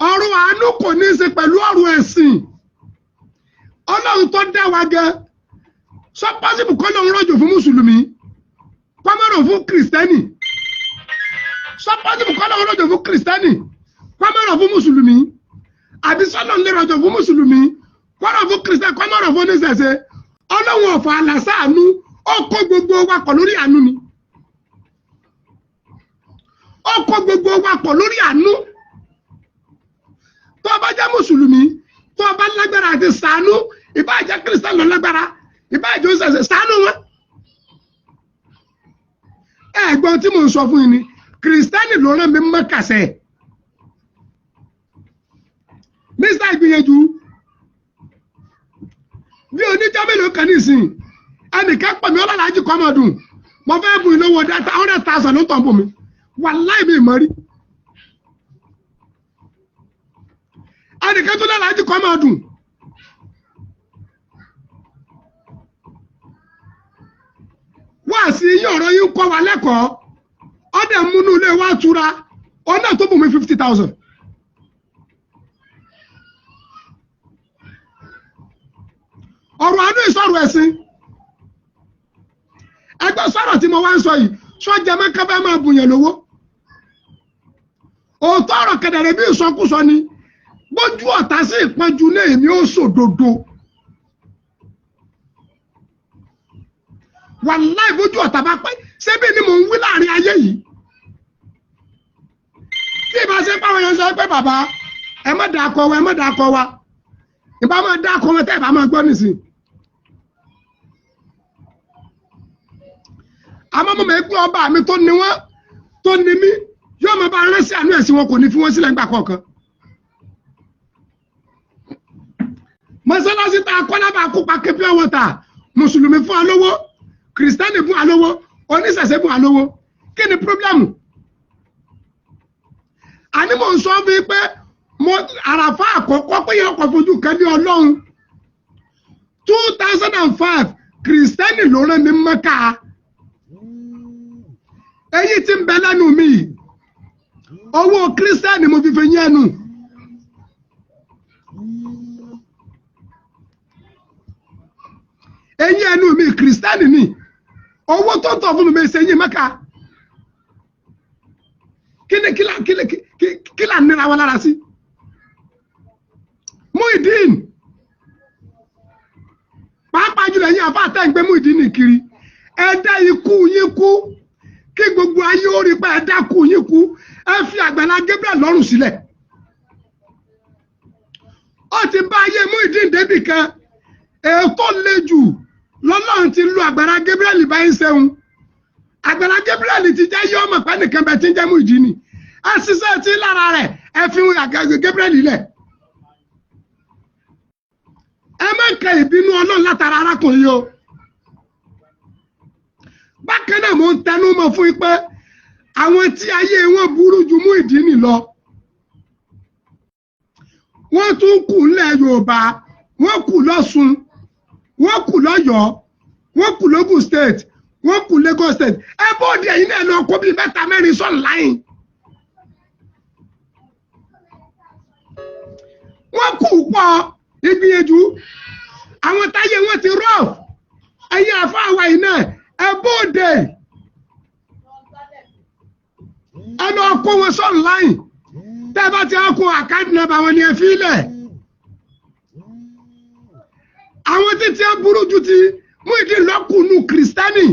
ọ̀rọ̀ àánú kò ní í ṣe pẹ̀lú ọ̀rọ̀ ẹ̀sìn Ọlọ́run tó dá wa gan sọ pọ́sibù kọ́ lóun rọ̀jò fún mùsùlùmí kọ́mọ̀rọ̀ fún kìrìsìtẹ́nì sọ pọ́sibù kọ́ lóun rọ̀jò fún kìrìsìtẹ́nì kọ́mọ̀rọ̀ fún mùsùlùmí àbí sọ́nà ń lè rọ̀jò fún mùsùlùmí kọ́mọ̀rọ̀ fún kìrìsìtẹ́nì kọ́mọ̀rọ̀ fún oníṣẹ̀ṣe Ọlọ́run ọ̀fọ̀ àlàsà àánú ó kó gbogbo wa pọ̀ lórí àánú ni ó kó gbogbo wa pọ̀ lórí àánú tó bá jẹ́ mùsùlùmí tó bá lágbára àti ṣàánú ìbá jẹ́ kìrìsìtẹ́nì lọ lágbára ìbá jẹ́ oníṣẹ̀ṣe ṣàánú wọn. Ẹ̀gbọ́n tí mò ń sọ fún yín ni kìrìsìtẹ́nì ló rán mi mọ́kàsẹ́ Mr. Ìgbìyànjú bí oníjọ́ mélòó kan nísìnyí ẹnìkan pè mí ọlọ́lájú kọ́mọdún mo fẹ́ bu ìlówó 100,000 ló tàn bò mí wàláì mi mọ̀ rí ẹnìkan tó lọ́lájú kọ́mọdún wá sí yín ọ̀rọ̀ yín kọ́ wa lẹ́kọ̀ọ́ ọdẹ múnú ilé wa túra ọ̀nà tó bù mí 50,000. ọ̀rọ̀ àánú ìsọ̀rọ̀ ẹ̀sìn ẹgbẹ́ sọ̀rọ̀ tí mo wá ń sọ yìí sọ́jà mẹ́kẹ́fẹ́ máa bùyàn lówó òótọ́ ọ̀rọ̀ kẹ̀dẹ̀rẹ̀ bí ìsọkúsọ ni bójú ọ̀tá sí ìpọ́njú ní èmi ó sòdodo wàláì bójú ọ̀tá bá pẹ́ ṣébí ni mò ń wí láàrin ayé yìí tí ìbá ṣe pàwọn yẹn sọ pé bàbá ẹ má dà kọ wa ẹ má dà kọ wa ìbá máa dà kọ wọn tẹ́ ìbá máa gbọ́ nìsín. àmọ́ mo mọ̀ pé ọba mi tó ní wọ́n tó ní mí yóò máa bá ránṣẹ́ àánú ẹ̀sìn wọn kò ní fi wọ́n sílẹ̀ nígbà kọ̀ọ̀kan. mọ́sálásí tá a kọ́ lábàá kópa képé ọwọ́ ta mùsùlùmí fún alówó kìrìsìtánì fún alówó oníṣẹ̀ṣe fún alówó kí ni pírọ́blẹ́mù? àní mò ń sọ fún yín pé mo àràfà àkọ́kọ́ pé yẹn ọkọ̀ fojú kan ní Ọlọ́run 2005 kìrìsìtánì ló rán mi Mẹ́kà èyí tí ń bẹ lẹ́nu mi owó kírísítẹ́nì mo fi yín ẹnu eyín ẹnu mi kírísítẹ́nì ni owó tó tọ̀ fún mi ṣe yín Mẹ́kà kí là ń nira wọn lára sí Muyideen pàápàá jùlọ yín àbá àtẹ̀gbẹ́ Muyideen kiri ẹ̀dá ikú yín kú kí gbogbo ayé ó rí pé ẹ̀dá kú yín kú ẹ fi Àgbàlá Gabriel lọ́rùn sílẹ̀ ó ti bá ayé Muyideen débì kan ètò le jù lọ́lọ́run ti lu Àgbàlá Gabriel báyìí sẹ́hun Àgbàlá Gabriel ti jẹ́ yí ọmọ pẹ́ nìkan bẹ́ẹ̀ tí ń jẹ́ Muyideen ẹ ṣiṣẹ́ tí lára rẹ̀ ẹ fi Gabriel lẹ̀ ẹ má kẹ ìbínú Ọlọ́run látara arákùnrin yìí o bákan náà mo ń tẹnu mọ́ fún yín pé àwọn tí ayé wọn burú ju Muyideen lọ wọ́n tún kù nílẹ̀ Yorùbá wọ́n kù lọ́ṣun wọ́n kù lọ́yọ̀ọ́ wọ́n kù lógùn state wọ́n kù Lagos state ẹ bóde ẹ̀yin náà lọ kó bíi 3 4 sọ̀rọ̀ láyìn wọ́n kù pọ̀ ìgbìyànjú àwọn táyé wọn ti rọ̀ ẹ̀yin àfáàwá yìí náà ẹ bóde ẹ lọ kó wọn sọ̀rọ̀ láyìn tẹ́ bá ti kó àkáǹtì nọ́mbà wọn ni ẹ fi lẹ̀ tí ó burú ju ti Muyideen lọ́kùnú kìrìsìtẹ́nì.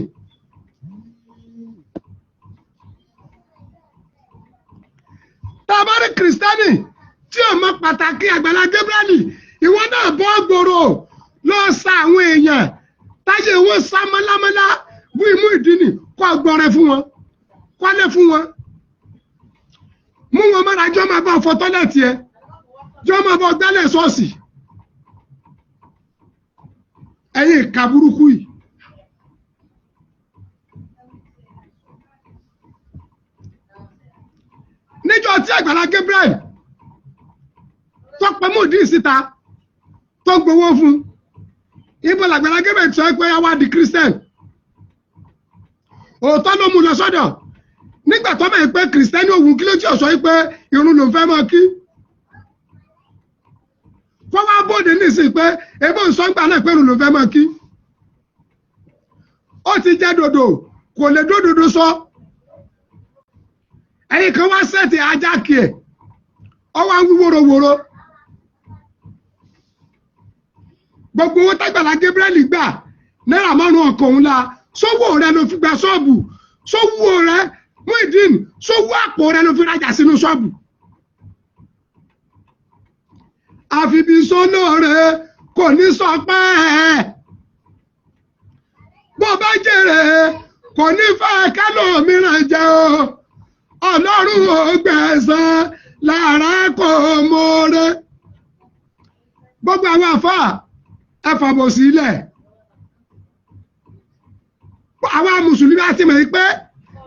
Tá a bá rí kìrìsìtẹ́nì tí ò mọ pàtàkì Àgbàlá Gabriel, ìwọ náà bọ́ gbòòrò lọ sa àwọn èèyàn táyé wọn sá mọ́lámọ́lá bí Muyideen kọ́ gbọ́rẹ́ fún wọn, kọ́lé fún wọn, mú wọn mọ́ra jọ́ máa bá fọ tọ́lẹ̀tì ẹ, jọ́ máa bọ́ gbálẹ̀ ṣọ́ọ̀ṣì. Ẹ̀yin ìka burúkú yìí. Níjọ́ tí Àgbàlá Gabriel tó pẹ́ Muyideen síta tó gbowó fún, ibo l'Àgbàlá Gabriel sọ pé yá wá di Christian. Òótọ́ ló mú lọ sọ́dọ̀. Nígbà tó bẹ̀ pé Kristẹni òun kí ló tí ò sọ pé irun ló ń fẹ́ mọ́ kí. Fọwọ́ bóde nísìnyí pé ebó ń sọ ń gbà náà pé irun ló ń fẹ́ mọ́ kí. Ó ti jẹ́ dòdò, kò lè dódòdó sọ. Ẹ̀yin kan wá sẹ́ẹ̀tì ajá kì ẹ̀, ọ wá ń wí wòrowòro. Gbogbo owó t'Àgbàlá Gabriel gbà náírà márùn-ún ọkọ̀ òun la, sówó rẹ ló fi gba ṣọ́ọ̀bù, sówó rẹ Muyideen, sówó àpò rẹ ló fi rajà sínú ṣọ́ọ̀bù. Àfibisọ́nà rẹ kò ní sọ pé bó bá jèrè kò ní fẹ́ kẹ́lòmíràn jẹ o. Ọlọ́run ò gbẹ̀san lára kò mọ̀ọ́rẹ́. Gbogbo àwọn àfáà ẹ fàbọ̀ sílẹ̀. Àwa mùsùlùmí àti mọ̀ pé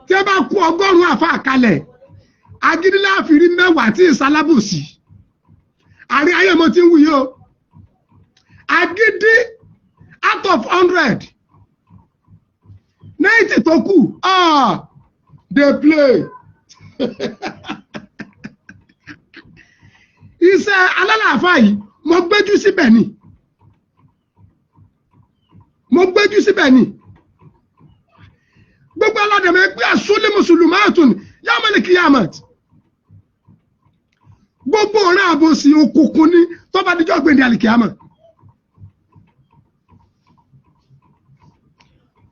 tí ẹ bá kú 100 àfáà kalẹ̀, agídí láàfin rí 10 tí ìsalábòsí. Àrí ayé mo ti ń wuyó. Agídí out of 100. 90 tó kù, they play. Iṣẹ́ alálàáfáà yìí mo gbéjú síbẹ̀ ni. Mo gbéjú síbẹ̀ ni. Gbogbo aládẹ̀mẹ́ pé àsúlé mùsùlùmáàtùn yawmal qiyamah. Gbogbo ọ̀rẹ́ àbòsí òkùnkùn ní tó bá díjọ́ gbèndé àlìkìyàmà.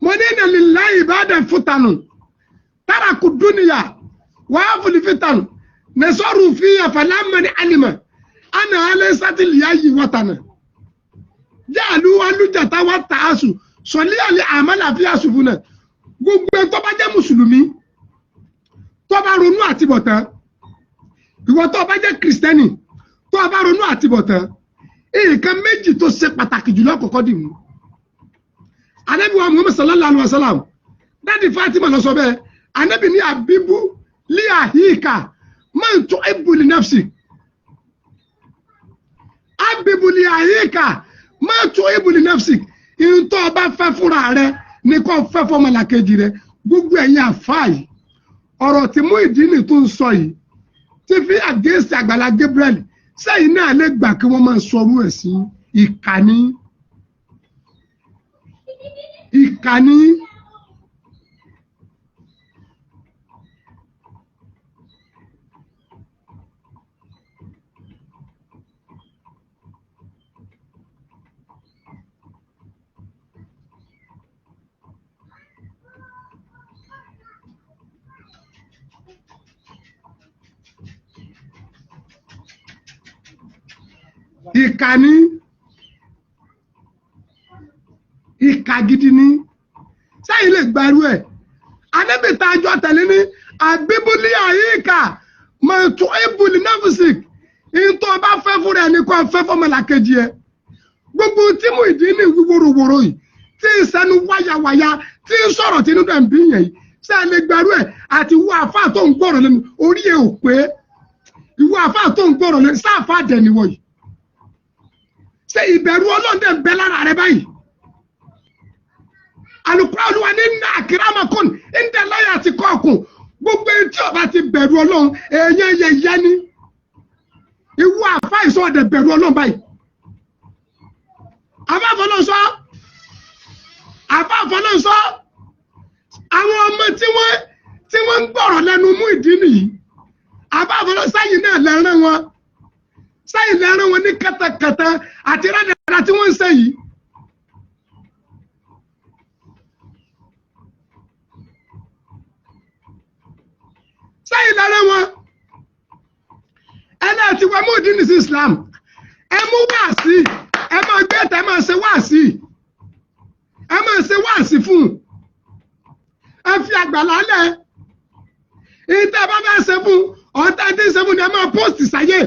Mo ní inna lillahi ibadan futanu taraku dunya wa aful fitan nasaru fiya falamma alima ana alaysat liyayi watana ja'alu alujata wa ta'asu soli ali amala fi asufuna. Gbogbo tó bá jẹ́ mùsùlùmí tó bá ronú àtibọ̀tán, ìwọ tó bá jẹ́ kìrìsìtẹ́nì tó bá ronú àtibọ̀tán, nǹkan méjì tó ṣe pàtàkì jùlọ kọ́kọ́ dì mú. Ànábì wa Muhammad sallallahu alaihi wasallam dáàdi Fatima lọ sọ bẹ́ẹ̀, ànábì ní àbíbú lí àhíkà man tuhibbu li nafsi. Àbíbú lí àhíkà man tuhibbu li nafsi. Ìntọ́ ọba fẹ́ fúnra rẹ̀ ní kò fẹ́ fọmọlàkejì rẹ̀. Gbogbo ẹ̀yin àfáà yìí, ọ̀rọ̀ tí Muyideen tó ń sọ yìí tí fi against Àgbàlá Gabriel, sẹ́yìn náà lè gbà kí wọ́n máa sọ orú ẹ̀ sí ìkànnì. Ìkànnì. Ìkànnì. Ìkà gidi ni. Sẹ́yìn lè gbàrú ẹ̀. Ànábì tá a jọ tẹ̀lé ní àbíbúlé àyíká máa tún ébùlì náfìsìk. Ìtọ́ bá fẹ́ fúnra ẹni kó fẹ́ fọmọlàkejì ẹ. Gbogbo tí Muyideen wíwòròwòrò yìí, tí ìsẹ́nu wáyàwáyà, tí ń sọ̀rọ̀ tí inú dẹ̀ ń bí yẹn yìí. Sẹ́yìn lè gbàrú ẹ̀ àti ìwọ àfáà tó ń gbọ́rọ̀ lẹ́nu orí ẹ̀ ò pé. Ìwọ àfáà tó ń gbọ́rọ̀ lẹ́nu sáàfáà dẹ̀ níwọ̀ yìí. Ṣé ìbẹ̀rù Ọlọ́run dẹ̀ ń bẹ lára rẹ báyìí? Al-Qur'an Olúwa ní inna akramakum inda Allahi atqakum. Gbogbo tí ó bá ti bẹ̀rù Ọlọ́run èèyàn yẹyẹ ni. Ìwọ àfáà ìsọ ọ̀dẹ̀ bẹ̀rù Ọlọ́run báyìí. Àfáàfọ́lọ́ sọ. Àfáàfọ́lọ́ sọ. Àwọn ọmọ tí wọ́n ń gbọ́rọ̀ lẹ́nu Muyideen yìí. Àfáàfọ́lọ́ sáyìn náà lẹ́rán wọn. Sáyìn lẹ́rán wọn ní kẹtẹkẹtẹ àti rádàrá tí wọ́n ń ṣe yìí. sẹ́yìn lára wọn ẹlẹ́ẹ̀tì wọ́n mú ìdí nìsí Islam ẹ mú wáàsí ẹ máa gbé ẹ̀tẹ̀ ẹ máa ṣe wáàsí ẹ máa ṣe wáàsí fún ẹ fi àgbàlá lẹ̀ ìtẹ́ bá fẹ́ ṣe fún ọ̀tá tí ń ṣe fún ni ẹ máa post sáyé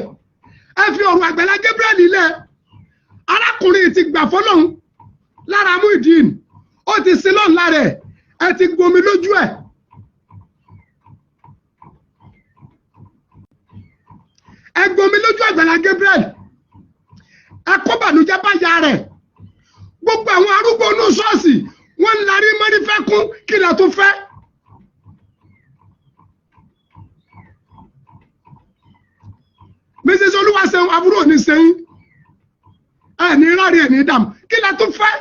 ẹ fi ọ̀rọ̀ Àgbàlá Gabriel lẹ̀ arákùnrin ti gbà fọlọ́hún lára Muyideen ó ti sin lọ́n lára ẹ ti gbomi lójú ẹ̀ ẹ gbomi lójú Àgbàlá Gabriel ẹ kó bànújẹ́ bá ya rẹ̀ gbogbo àwọn arúgbó inú ṣọ́ọ̀ṣì wọ́n ń larí mọ́rí fẹ́ kún kí lè tó fẹ́. Mrs. Olúwaṣeun àbúrò ní sẹ́yìn ẹ̀ ní rárí ẹ̀ ní dàmú kí lè tó fẹ́.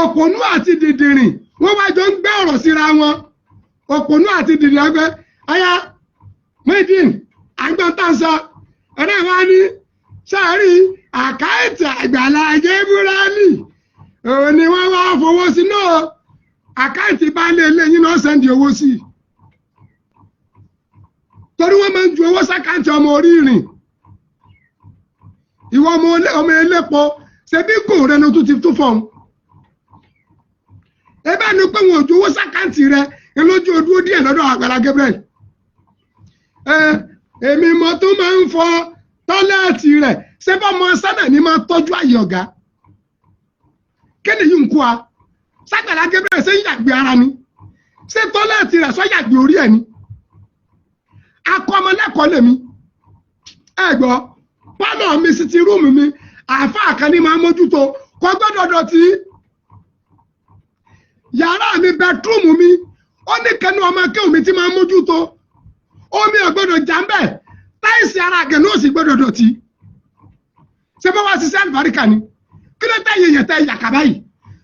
Òpònú àti dìdìrìn wọ́n wá jọ ń gbé ọ̀rọ̀ síra wọn òpònú àti dìdìrìn ẹgbẹ́ ẹ̀yà Muyideen àgbọ̀ntàṣọ ẹ̀rẹ́ wa ní sáré àkáǹtì Àgbàlá Gabriel òun ni wọ́n wá fowó sí náà àkáǹtì baálé lẹ́yìn náà sẹ́ndì owó sí torí wọ́n máa ń ju owó sákàǹtì ọmọ orí ìrìn ìwọ ọmọ elépo ṣe bí kò rẹ ló tún ti tún fọ́n ẹ bá ní pé wọn ò ju owó sákàǹtì rẹ lójú odúró díẹ̀ lọ́dọ̀ Àgbàlá Gabriel èmi mo tún máa ń fọ tọ́lẹ́ẹ̀tì rẹ̀ ṣé bá ọmọ sánà ní máa tọ́jú àyè ọ̀gá kí ni yìí ń kú wa s'Àgbàlá Gabriel ṣe ń yàgbé ara ni ṣé tọ́lẹ́ẹ̀tì rẹ̀ sọ yàgbé orí ẹ̀ ni akọ́mọlẹ́kọ̀ọ́ lèmi ẹ gbọ́ pálọ̀ mi sì ti rúùmù mi àáfàá kan ní máa mójútó kò gbọ́dọ̀ dọ̀tí yàrá mi bẹtúrúmù mi ó ní kẹnu ọmọ akéwù mi ti máa mójútó omi ò gbọ́dọ̀ jà ń bẹ̀ táìsì ara àgẹ̀ náà sì gbọ́dọ̀ dọ̀tí ṣé bá wá ṣiṣẹ́ àlùbáríkà ni kí ló tẹ̀yẹ yẹn tẹ̀ yàkà báyìí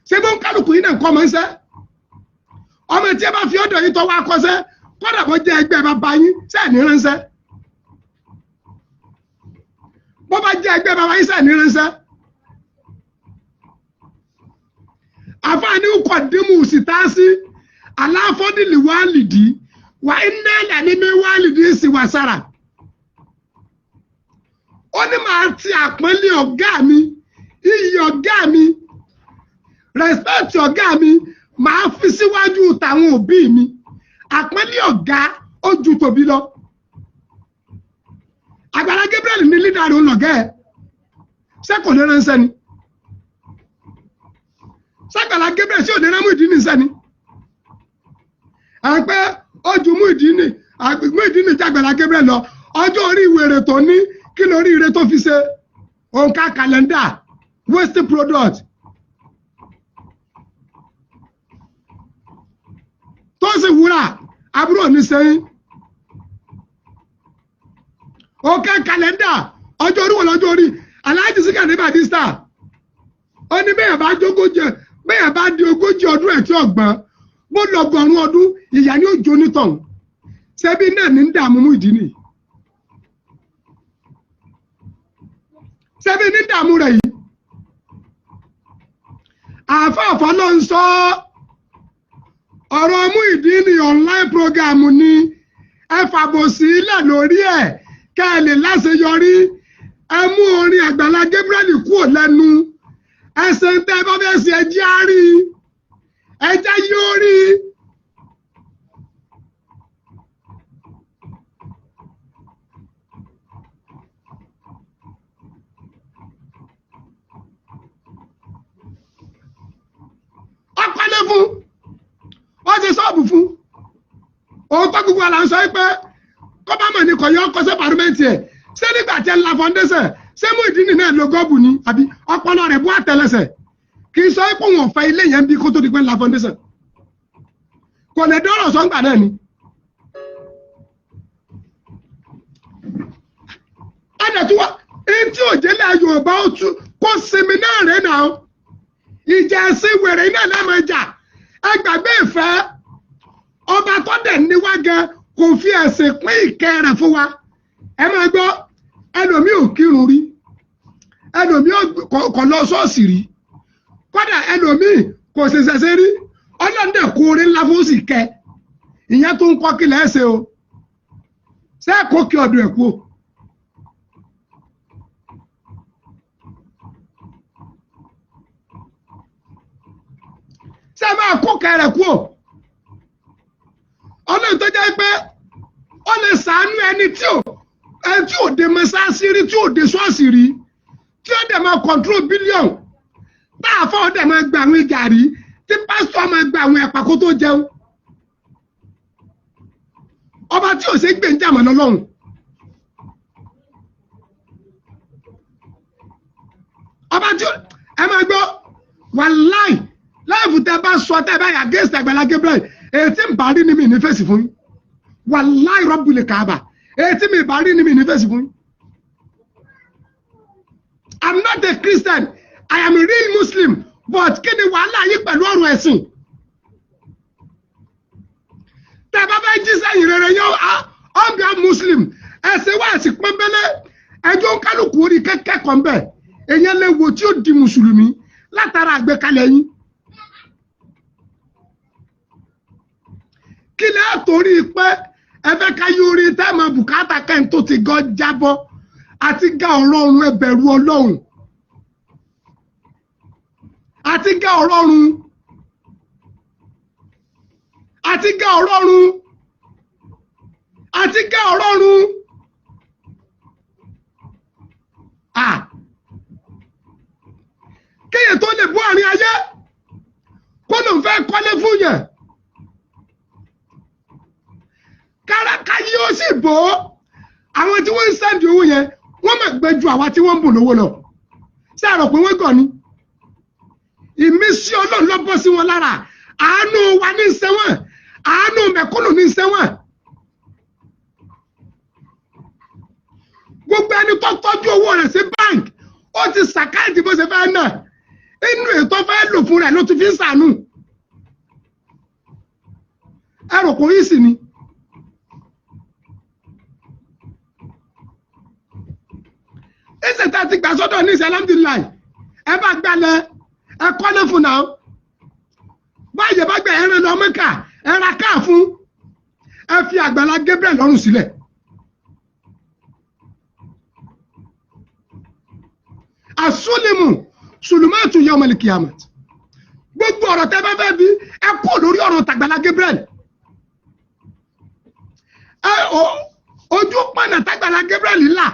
ṣé bó ń kálukú yín náà kọ́ ọmọ ń sẹ́ ọmọ tí ẹ bá fi ọ̀dọ̀ yín tọ́ wá kọ́sẹ́ kọ́dà bó jẹ́ ẹgbẹ́ bàbá yín sẹ́ẹ̀ ní ránṣẹ́ bó bá jẹ́ ẹgbẹ́ bàbá yín sẹ́ẹ̀ ní ránṣẹ́ àfààní kọ̀ dímù sí táàsì aláfọ́dìlì wálìdì wà iná ìlànà mi wálìdì sí wàsára ó ní màá ti àpọ́nlé ọ̀gá mi iyì ọ̀gá mi respect ọ̀gá mi màá fi síwájú tàwọn òbí mi àpọ́nlé ọ̀gá ó ju tòbí lọ Àgbàlá Gabriel ní lídà rẹ̀ ọlọ́gẹ́ ẹ̀ ṣé kò ní ránṣẹ́ ni s'Àgbàlá Gabriel sí òní rán Muyideen sẹ́ni àpẹ́ ojú Muyideen jẹ́ Àgbàlá Gabriel lọ ọjọ́ orí ìwèrè tó ní kí lórí ire tó fi ṣe òǹkà kàlẹ́ndà waste product tó sì wúrà àbúrò ní sẹ́yìn òǹkà kàlẹ́ndà ọjọ́ orí wọ̀ lọ́jọ́ orí Alhaji Sikari Barrister ó ní bẹ́ẹ̀ bá jógójì bẹ́ẹ̀ bá di 40 ọdún ẹ̀ tí ọ̀gbọ́n bó lọ́gọ́rùn ọdún ìyá ni ó jó nítọ̀hún ṣebí náà ní ń dààmú Muyideen ni ṣebí ní dààmú rẹ̀ yìí àfáàfá ló ń sọ ọ̀rọ̀ Muyideen ní online program ni ẹ fàbòsí ilẹ̀ lórí ẹ̀ kẹ́ ẹ lè láṣeyọrí ẹ mú orin Àgbàlá Gabriel kúrò lẹ́nu ẹsẹ̀ ń tẹ́ bá fẹ́ ṣe ẹjẹ́ á rí ẹjẹ́ yóò rí. ọkọlé fún ó ti sọ́ọ̀bù fún òótọ́ gbogbo àlà ń sọ pé kọ́bámọ̀ ni kò yọ ọkọ̀ sí pàrọ́mẹ́ǹtì ẹ̀ ṣé nígbà tí ẹ la foundation ṣé Muyideen náà lo gọ́ọ̀bù ni àbí ọpọlọ rẹ̀ bú àtẹlẹsẹ̀ kì í sọ pé wọn fẹ́ ilé yẹn bí kó tó di pé la foundation kò lè dọ́rọ̀ sọ́ngbà náà ni. ẹ̀dẹ̀ tí wọ́n tí òjèlé Yorùbá ó tún kó sinmi náà rẹ̀ náà ìjà ẹ̀sìn wèrè iná lẹ́mọ̀ ìjà ẹgbàgbé ìfẹ́ ọba tó dẹ̀ níwá gan kò fi ẹ̀sìn pín ìkẹ́ rẹ̀ fún wa ẹ máa gbọ́ ẹlòmíì ò kírun rí ẹlòmíì kò lọ ṣọ́ọ̀ṣì rí kódà ẹlòmíì kò ṣẹ̀ṣẹ̀ rí ọlọ́run dẹ̀ kó orí ńlá fún sì kẹ ìyẹn tó ń kọ́ kí lẹ́sẹ̀ o ṣé kó kí ọdún ẹ̀ kú o. ṣé máa kó kẹrẹ̀ kú o. ọlọ́run tó jẹ́ pé ó lè ṣàánú ẹni tí ò dé mọ́sáàsì rí tí ò dé ṣọ́ọ̀ṣì rí tí ó dẹ̀ máa control billion táàfọ́ ó dẹ̀ máa gba àwọn gàrí tí pásítọ̀ máa gba àwọn ẹ̀pà kó tó jẹun. ọba tí ò ṣe gbé ń jàmọ̀ lọ́lọ́run. ọba tí ẹ máa gbọ́ wàláì láìfù tẹ bá sọ tẹ bá yà gẹ́sì Àgbàlá Gabriel èyí tí ń bá rí ni mi ní fèsì fún yín wàláì Rabbul Kaaba èyí tí mi bá rí ni mi ní fèsì fún yín. I'm not a Christian, I am a real Muslim, but kí ni wàhálà yìí pẹ̀lú ọ̀rọ̀ ẹ̀sìn? Tẹ́ bá fẹ́ jí sẹ́yìn rere yóò ọ̀bíà Muslim ẹ̀sìn wá ẹ̀sìn pọ́nbélé ẹjọ́ kálukú orí kẹ́kẹ́ kan bẹ́ẹ̀ èyàn lè wo tí ó di Mùsùlùmí látara àgbékalẹ̀ yín. Kí lẹ́ torí pé ẹ fẹ́ ká yí orí tẹ́ máa bùkátà kẹ́hìn tó ti gan jábọ́ àti ga ọ̀rọ̀ ọ̀run ẹ bẹ̀rù Ọlọ́run àti ga ọ̀rọ̀ ọ̀run àti ga ọ̀rọ̀ ọ̀run àti ga ọ̀rọ̀ ọ̀run kéèyàn tó lè bú àárín ayé kó ló ń fẹ́ kọ́lé fún yẹn káràkà yìí ó sì bò ó àwọn tí wọ́n ń sẹ́ndì owó yẹn wọ́n máa gbé ju àwa tí wọ́n ń bò lówó lọ ṣé àrò pé wọ́n gàn ni ìmísí Ọlọ́run ló bọ́ sí wọn lára àánú wa ní sẹ́wọ̀n àánú mẹ̀kúnnù ní sẹ́wọ̀n gbogbo ẹni tó tọ́jú owó rẹ̀ sí bank ó ti sàkáàtì bó ṣe fẹ́ náà inú ètò fẹ́ lò fún rẹ̀ ló ti fi ń sànú ẹrù kò yí sí ni. ẹsẹ̀ tá a ti gbà sọ́dọ̀ ní ìṣẹ́ alhamdulilayi ẹ bá gbalẹ̀ ẹ kọ́lé fún náà báyìí bá gbẹ ẹran lọ Mẹ́kà ẹ ra káà fún ẹ fi Àgbàlá Gabriel lọ́rùn sílẹ̀. Asúlìmù sùlùmọ́ọ̀tù yawmal qiyamah gbogbo ọ̀rọ̀ tẹ́ bá fẹ́ bí ẹ kó lórí ọ̀rọ̀ t'Àgbàlá Gabriel ojú pọ̀nà t'Àgbàlá Gabriel là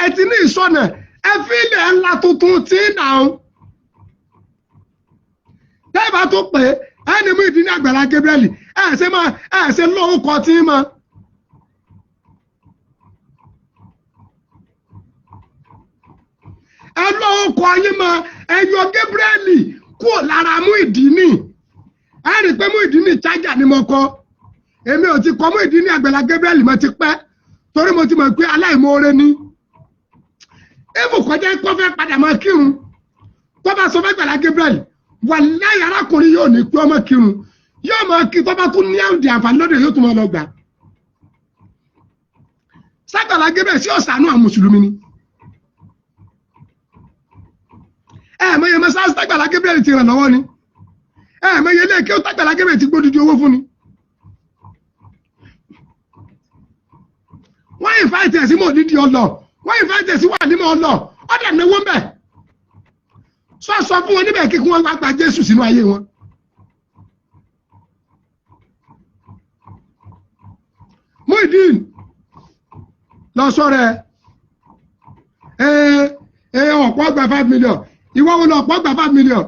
ẹ ti ní ìsọ̀nà ẹ fi ilẹ̀ ńlá tuntun tí ń dà ó tẹ́ẹ̀bá tó pé ẹni mú ìdí ní Àgbàlá Gabriel ẹ ṣe lọ́wọ́ kọ tí ń mọ. ẹ lọ́wọ́ kọ yín mọ ẹ yọ Gabriel kúrò lára mú ìdí ní ẹ rí i pé mú ìdí ní chájà ni mo kọ èmi ò ti kọ mú ìdí ní Àgbàlá Gabriel mo ti pẹ́ torí mo ti mọ̀ pé aláìmoore ni. Ewu kọjá kó fẹ́ padà máa kírun tó bá sọ fẹ́ Àgbàlá Gabriel wàláhì arákùnrin yóò ní pé ọmọ kírun yóò máa kí tó bá tún ní àǹdí àǹfààní lóde yóò tún máa lọ gbà. S'Àgbàlá Gabriel sí ọ̀sánú àwọn mùsùlùmí ni. Mọ̀yẹ mọ́sáàsì t'Àgbàlá Gabriel ti ràn lọ́wọ́ ni. Mọ̀yẹ ilé kí ó t'Àgbàlá Gabriel ti gbódìdí owó fún ni. Wọ́n ìfáìtì ẹ̀ sí mọ̀ nídìí ọlọ́ wọ́n ìfẹ́ tẹ̀sí wà nímọ̀ ọlọ́ ọ̀dà náwó mbẹ̀ sọ fún wọn níbẹ̀ kíkún wọn wá gba Jésù sínú ayé wọn. Muyideen lọ sọ̀rọ̀ ọ̀pọ̀ gba 5 million ìwọ wo lọ ọ̀pọ̀ gba 5 million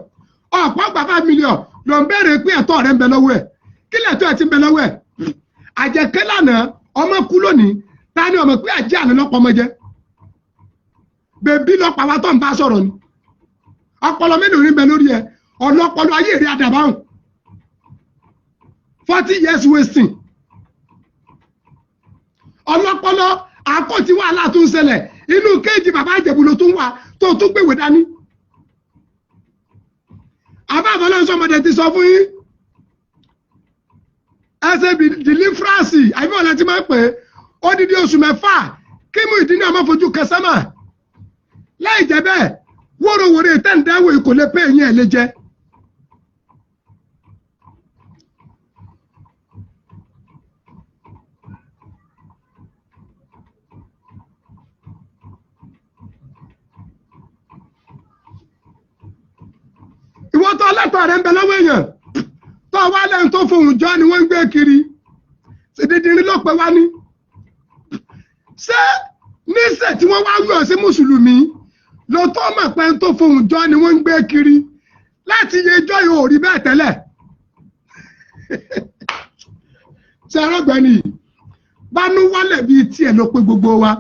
ọ̀pọ̀ gba 5 million lọ ń bẹ̀rẹ̀ pé ẹ̀tọ́ rẹ̀ ń bẹ lọ́wọ́ ẹ̀ kí lẹ̀tọ́ ẹ̀ ti ń bẹ lọ́wọ́ ẹ̀ àjẹkẹ́ lánàá ọmọ kú lónìí ta ni ọmọ pé àjẹ́ àná lọ́pọ̀ ọmọ jẹ́ bèbí lọ́pàá wa tó ń bá sọ̀rọ̀ ni ọpọlọ mélòó ní bẹ lórí ẹ ọlọpọlọ ayé rí àdàbáhùn 40 years wasting ọlọpọlọ àkọ́tí wàhálà tó ń ṣẹlẹ̀ inú kéèjì bàbá Ìjẹ̀bú ló tún wà tó tún gbèwé dání àbáfọlọ́ sọmọdé ti sọ fún yín ẹsẹ̀ deliverance àbíwọ̀n ti máa ń pè é odidi oṣù mẹ́fà kí Muyideen ọmọ fojú kẹsàmà láì jẹ́ bẹ́ẹ̀ wórówóró tẹ́ǹdáwò kò lè pé ẹ̀yìn ẹ̀ lè jẹ́ ẹ̀tọ́ rẹ̀ ń bẹ lọ́wọ́ èèyàn tó wá lẹ́yìn tó fohùn jọ ni wọ́n ń gbé kiri dídìrín ló pé wá ní. ṣé níṣẹ́ tí wọ́n wá wí ọ̀ sí mùsùlùmí ló tó mọ̀ pé tó fohùn jọ ni wọ́n ń gbé kiri láti yẹ ijọ́ yóò rí bẹ́ẹ̀ tẹ́lẹ̀. ṣé arọ́gbẹ́ni bánú wálẹ̀ bíi tiẹ̀ ló pé gbogbo wa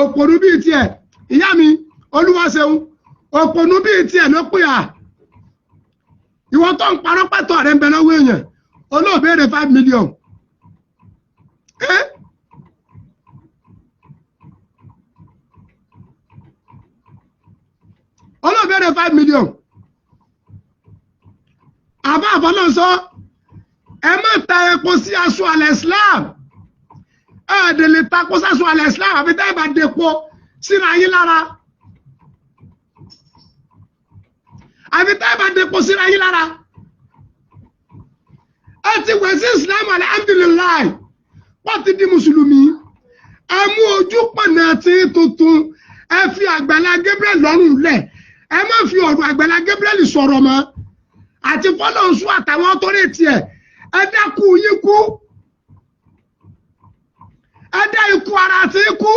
òpònú bíi tiẹ̀ ìyá mi Olúwaṣeun òpònú bíi tiẹ̀ ló pé à ìwọ tó ń parọ́ pàtó rẹ̀ ń bẹ lọ́wọ́ èèyàn olóòbéèrè 5 million olóòbéèrè 5 million àbá àfọlọ́sọ ẹ má ta epo sí aṣọ alẹ́ Islam ẹ̀ẹ́dẹ̀ lè takò sáṣọ alẹ́ Islam àfi tẹ́ ẹ bá depo síra yín lára àfi tẹ́ ẹ bá depo síra yín lára ẹ ti wẹ̀ sí Islam alhamdulilayi wọ́n ti di mùsùlùmí ẹ mú ojú pọ̀nà tí tuntun ẹ fi Àgbàlá Gabriel lọ́rùn lẹ̀ ẹ má fi ọ̀rọ̀ Àgbàlá Gabriel sọ̀rọ̀ mọ́ àti fọlọ́nsú àtàwọn tó lè tiẹ̀ ẹ dákú yín kú ẹ dá ikú ara àti ikú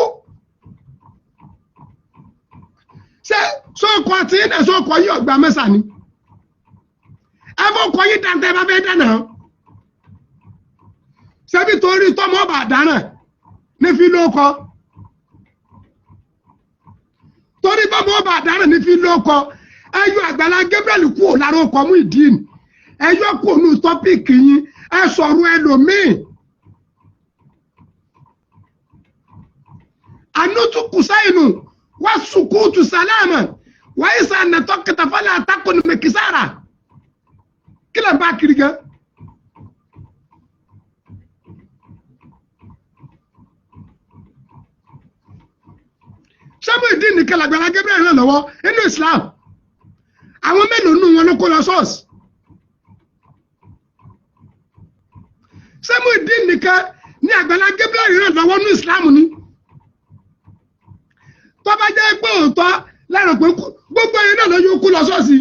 ṣé sóòkọ àti iná sóòkọ yìí ọgbà mẹ́sà ni ẹ fọkọ yìí dáńtẹ́ bá fẹ́ dáná ṣebí torí tọmọ ọba àdáràn ní fi lóko torí tọmọ ọba àdáràn ní fi lóko ẹ yọ Àgbàlá Gabriel kú ò lára ọkọ Muyideen ẹ yọ kú ònú tọ́pìkì yín ẹ sọ̀rọ̀ ẹlòmíì anutu kusainu wa sukutu salama wa isa natokata fala takun mekisara kila ba kiri gan Muyideen nìkan l'Àgbàlá Gabriel ràn lọ́wọ́ nínú Islam àwọn mélòó nù wọn ló kó lọ ṣọ́ọ̀ṣì Muyideen nìkan ní Àgbàlá Gabriel ràn lọ́wọ́ nínú Islam ni tó bá jẹ́ pé òótọ́ lẹ́rọ pé gbogbo ẹ̀yin náà ló yóò kú lọ ṣọ́ọ̀ṣì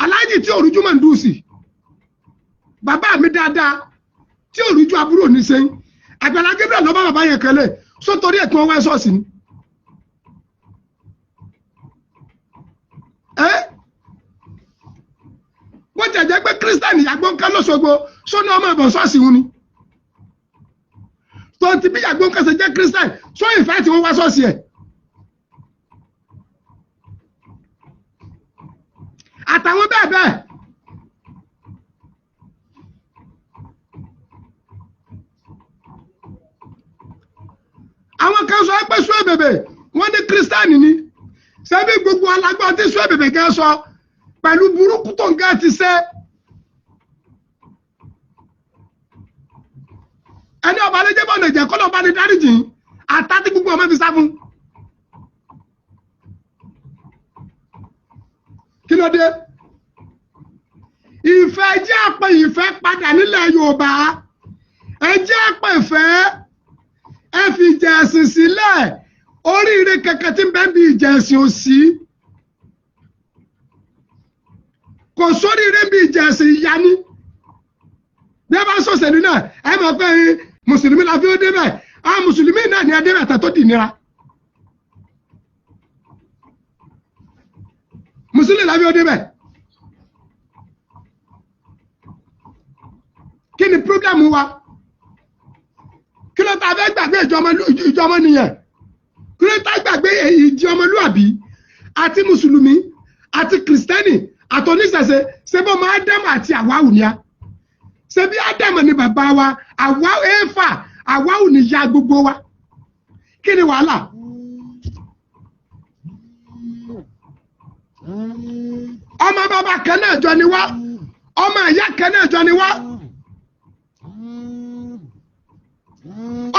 aláàjì tí òrùjú máa ń dùn sí bàbá mi dáadáa tí òrùjú àbúrò ní sẹ́yìn Àgbàlá Gabriel lọ́ bá bàbá yẹn kẹlẹ̀ sótórí ẹ̀ tí wọ́n wá ṣọ́ọ̀ṣì ni. bó jẹ́ pé kírísítẹ́nì Yàgbóǹká lọ́sọ̀gbọ̀ sọ́nà ọmọ ìbọn ṣọ́ọ̀ṣì wọn ni tó ti bí Yàgbóǹká ṣe jẹ́ kírísítẹ́nì sọ ìfẹ́ tí wọ́n wá ṣọ́ọ̀ṣì ẹ̀ àtàwọn bẹ́ẹ̀ bẹ́ẹ̀ àwọn kan sọ pé Suebebe wọ́n ní kírísítẹ́nì ni ṣebí gbogbo alágbọ́n tí Suebebe gẹ́ sọ pẹ̀lú burúkú tó ń gẹ́ ti ṣe ẹni ọba lẹ́jẹ́ bọ́ọ̀nà ìjẹ́ kọ́ lọ́ba ní dáríjì àtàtí gbogbo ọmọ fi sá fún kí ló dé ìfẹ́ jẹ́ àpẹ ìfẹ́ padà nílẹ̀ Yorùbá ẹ jẹ́ àpẹ ìfẹ́ ẹ fi ìjẹ̀sìn sílẹ̀ oríire kẹ̀kẹ́ tí ń bẹ bí ìjẹ̀sìn òsì kò sóríire bí ìjẹ̀sìn ìyá ní bí ẹ bá sọ̀sẹ̀ nínú ẹ mọ̀ pé mùsùlùmí la fi ó débẹ̀ àwọn mùsùlùmí náà ní adébẹ̀ tẹ̀ tó dì nira mùsùlùmí la fi ó débẹ̀ kí ni pírọ́blẹ́mù wa kí ló ta fẹ́ gbàgbé ìjọmọ nìyẹn kí ló ta gbàgbé ìjì ọmọlúwàbí àti mùsùlùmí àti kìrìsìtẹ́nì àtọ́níṣẹ̀ṣe ṣé bó máa Ádámù àti Àwáwù ni a ṣé bí Ádámù ni bàbá wa Àwáwù Éfà Àwáwù ni ìyá gbogbo wa kí ni wàhálà ọmọ bàbá kan náà jọ ni wá ọmọ ìyá kan náà jọ ni wá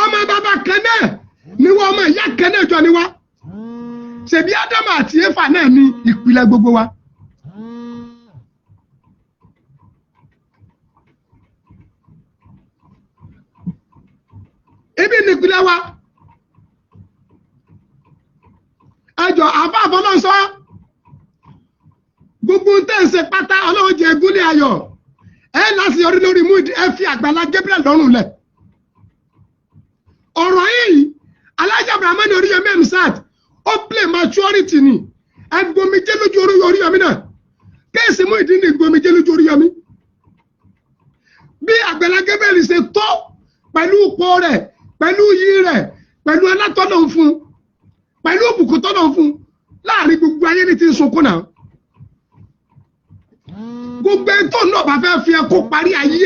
ọmọ bàbá kan náà ni wọ́n ọmọ ìyá kan náà jọ ni wá ṣebí Ádámù àti Éfà náà ni ìpìlẹ̀ gbogbo wa. ibi ni ìpìlẹ̀ wa ẹjọ́ àfáàfọ́ náà sọ gbogbo tẹ́ ń ṣe pátá Ọlọ́run jẹ́ gúnlẹ̀ ayọ̀ ẹ láti yọrí lórí Muyideen ẹ fi Àgbàlá Gabriel lọ́rùn lẹ̀ ọ̀rọ̀ yìí Alhaji Abdulrahman Oríyọmí Hamzat ó play maturity ni ẹ gbomijé lójú Oríyọmí náà kéèsì Muyideen ní gbomijé lójú Oríyọmí bí Àgbàlá Gabriel ṣe tó pẹ̀lú ipò rẹ̀ pẹ̀lú iyì rẹ̀ pẹ̀lú alátọ́nà fún pẹ̀lú òbùkún tọ́nà fún láàrin gbogbo ayé ní ti ń sunkún náà gbogbo ẹni tó náà bá fẹ́ fi ẹkọ parí ayé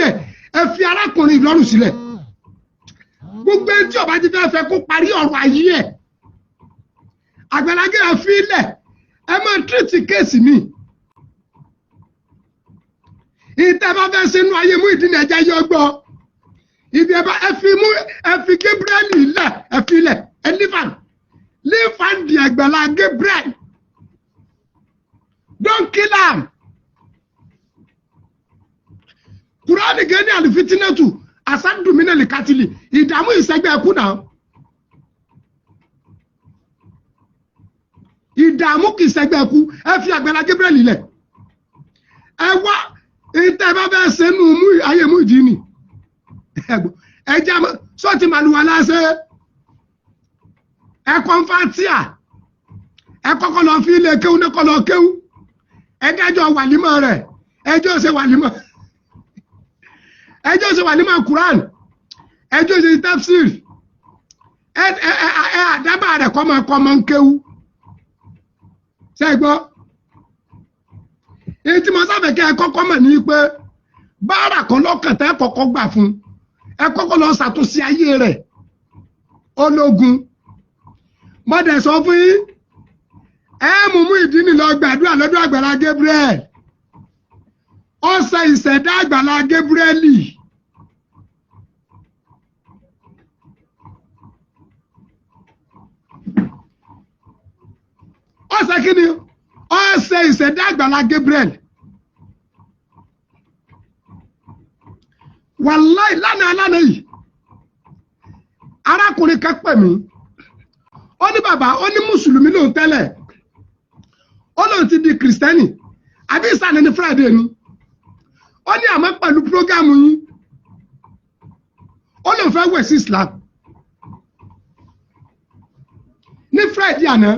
ẹ fi arákùnrin lọ́rùn sílẹ̀ gbogbo ẹni tí ó bá ti fẹ́ kó parí ọ̀rọ̀ ayé ẹ̀ Àgbàlá Gabriel fi ilẹ̀ ẹ máa tírìtì kéèsì mi ìtẹ́ bá fẹ́ sínú ayé Muyideen ẹ̀jẹ̀ yọ gbọ́ ibi ẹ bá ẹ fi Gabriel ilẹ̀ ẹ fi ilẹ̀ ẹ leave and di Àgbàlá Gabriel don't kill am Kùránì gẹ́ni àlùfítínẹ́tù àsádùmínà lè kátìlì ìdààmú ìṣẹ́gbẹ́ ẹkú náà ìdààmú kì í ṣẹ́gbẹ́ ẹkú ẹ fi Àgbàlá Gabriel ilẹ̀ ẹ wá ìtẹ́ bá bẹ́ẹ̀ ṣe nù ayé Muyideen ẹ jẹ́ sọ́ọ̀tì màlúwa láṣẹ ẹ kọ́ńfàtíà ẹ kọ́kọ́ lọ fi ilé kéwú ní kọ́ lọ kéwú ẹ dájọ́ wàlímọ̀ rẹ̀ ẹjọ́ ṣe wàlímọ̀ ẹjọ́ ṣe wàlímọ̀ Quran ẹjọ́ ṣe tafsir ẹ àdábà rẹ̀ kọ́mọ ń kéwú ṣe gbọ́ èyí tí mo sábẹ̀ kí ẹ kọ́kọ́ mọ̀ ní pé báárà kan lọ́kàn tẹ́ kọ́kọ́ gbà fún ẹ kọ́kọ́ lọ ṣàtúnṣe ayé rẹ̀ ológun mọ́dẹ̀ sọ fún yín ẹ mú Muyideen lọ gbàdúrà lọ́dọ̀ Àgbàlá Gabriel ọ̀sẹ̀ ìṣẹ̀dá Àgbàlá Gabriel ọ̀sẹ̀ kí ni ọ̀sẹ̀ ìṣẹ̀dá Àgbàlá Gabriel wàláì lánàá yìí arákùnrin kan pè mí ó ní bàbá ó ní mùsùlùmí lòun tẹ́lẹ̀ ó lòun ti di kìrìsìtẹ́nì àbí ìsàlẹ̀ ní Friday ni ó ní àmọ́ pẹ̀lú prógámù yín ó lòun fẹ́ wẹ̀ sí Islam ní Friday àná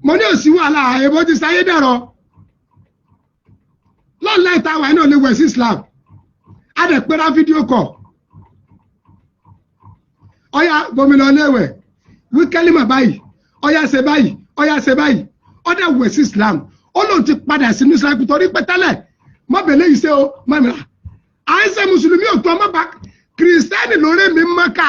mo ní òsì wàhálà èbó ti sáyé dẹ̀rọ lọ́nà ìtawà náà lè wẹ̀ sí Islam a dẹ̀ pẹ́ra fídíò kọ̀ ọ̀yà gbòmìnà léwẹ̀ wíkẹ́lì mà báyìí ọ̀yà ṣe báyìí ọ̀yà ṣe báyìí ọ̀dẹ̀ wẹ̀ sí Islam ó lóun ti padà sínú Islam torí pé tẹ́lẹ̀ mọ́bẹ̀lẹ́ yìí ṣe o mọ́mìlá à ń ṣe mùsùlùmí òtún ọmọ bá kìrìsìtẹ́nì lórí mi Mẹ́kà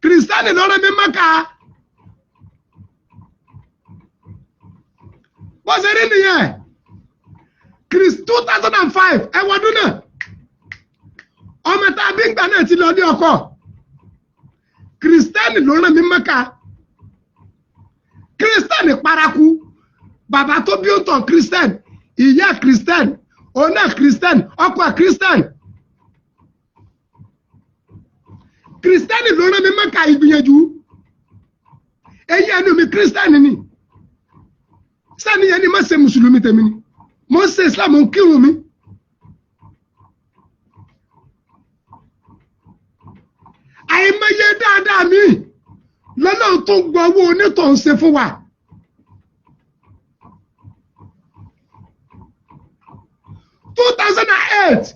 kìrìsìtẹ́nì lórí mi Mẹ́kà bó ṣe rí nìyẹn 2005 ẹwọ́dún náà ọmọ tá a bí ń gbà náà ti lọ ní ọkọ kìrìsìtẹ́nì ló rán mi Mẹ́kà kìrìsìtẹ́nì paraku bàbá tó bí ó tàn kìrìsìtẹ́nì ìyá kìrìsìtẹ́nì ọ̀nà kìrìsìtẹ́nì ọkọ kìrìsìtẹ́nì kìrìsìtẹ́nì ló rán mi Mẹ́kà ìgbìyànjú èyí ẹnu mi kìrìsìtẹ́nì ni sani yẹn ni má ṣe mùsùlùmí tèmi ni mo ń ṣe Islam ń kírun mi àìmọye dáadáa mi lọ́nà tó gbọ́ owó onítọ̀hún ṣe fún wa (2008)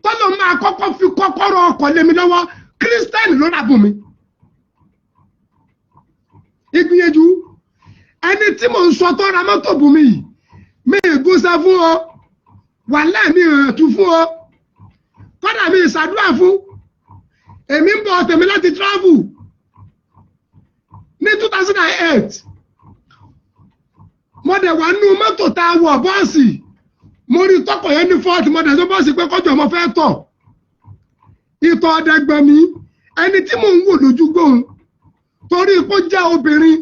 tọ́lọ́ máa kọ́kọ́ fi kọ́kọ́rọ́ ọkọ̀ lé mi lọ́wọ́ kírísítẹ́nì ló rà fún mi ìgbìyànjú ẹni tí mò ń sọ tó ra mọ́tò bù mí yìí mi ìgúnṣẹ́ fún ọ wàhálà mi ìrìnàtú fún ọ kọ́dà mi ìṣàdúrà fún èmi ń bọ̀ tèmi láti travel ní 2008 mo dẹ̀ wà nínú mọ́tò tá a wọ̀ bọ́ọ̀sì mo rí tọkọ̀ yẹn ní fọ́ọ̀tì mo dẹ̀ sọ bọ́ọ̀sì pé kọjọ́ mo fẹ́ tọ̀ ìtọ̀ ọ̀dẹ̀gbọ̀n mi ẹni tí mò ń wò lójú gbóhùn torí kó jẹ́ obìnrin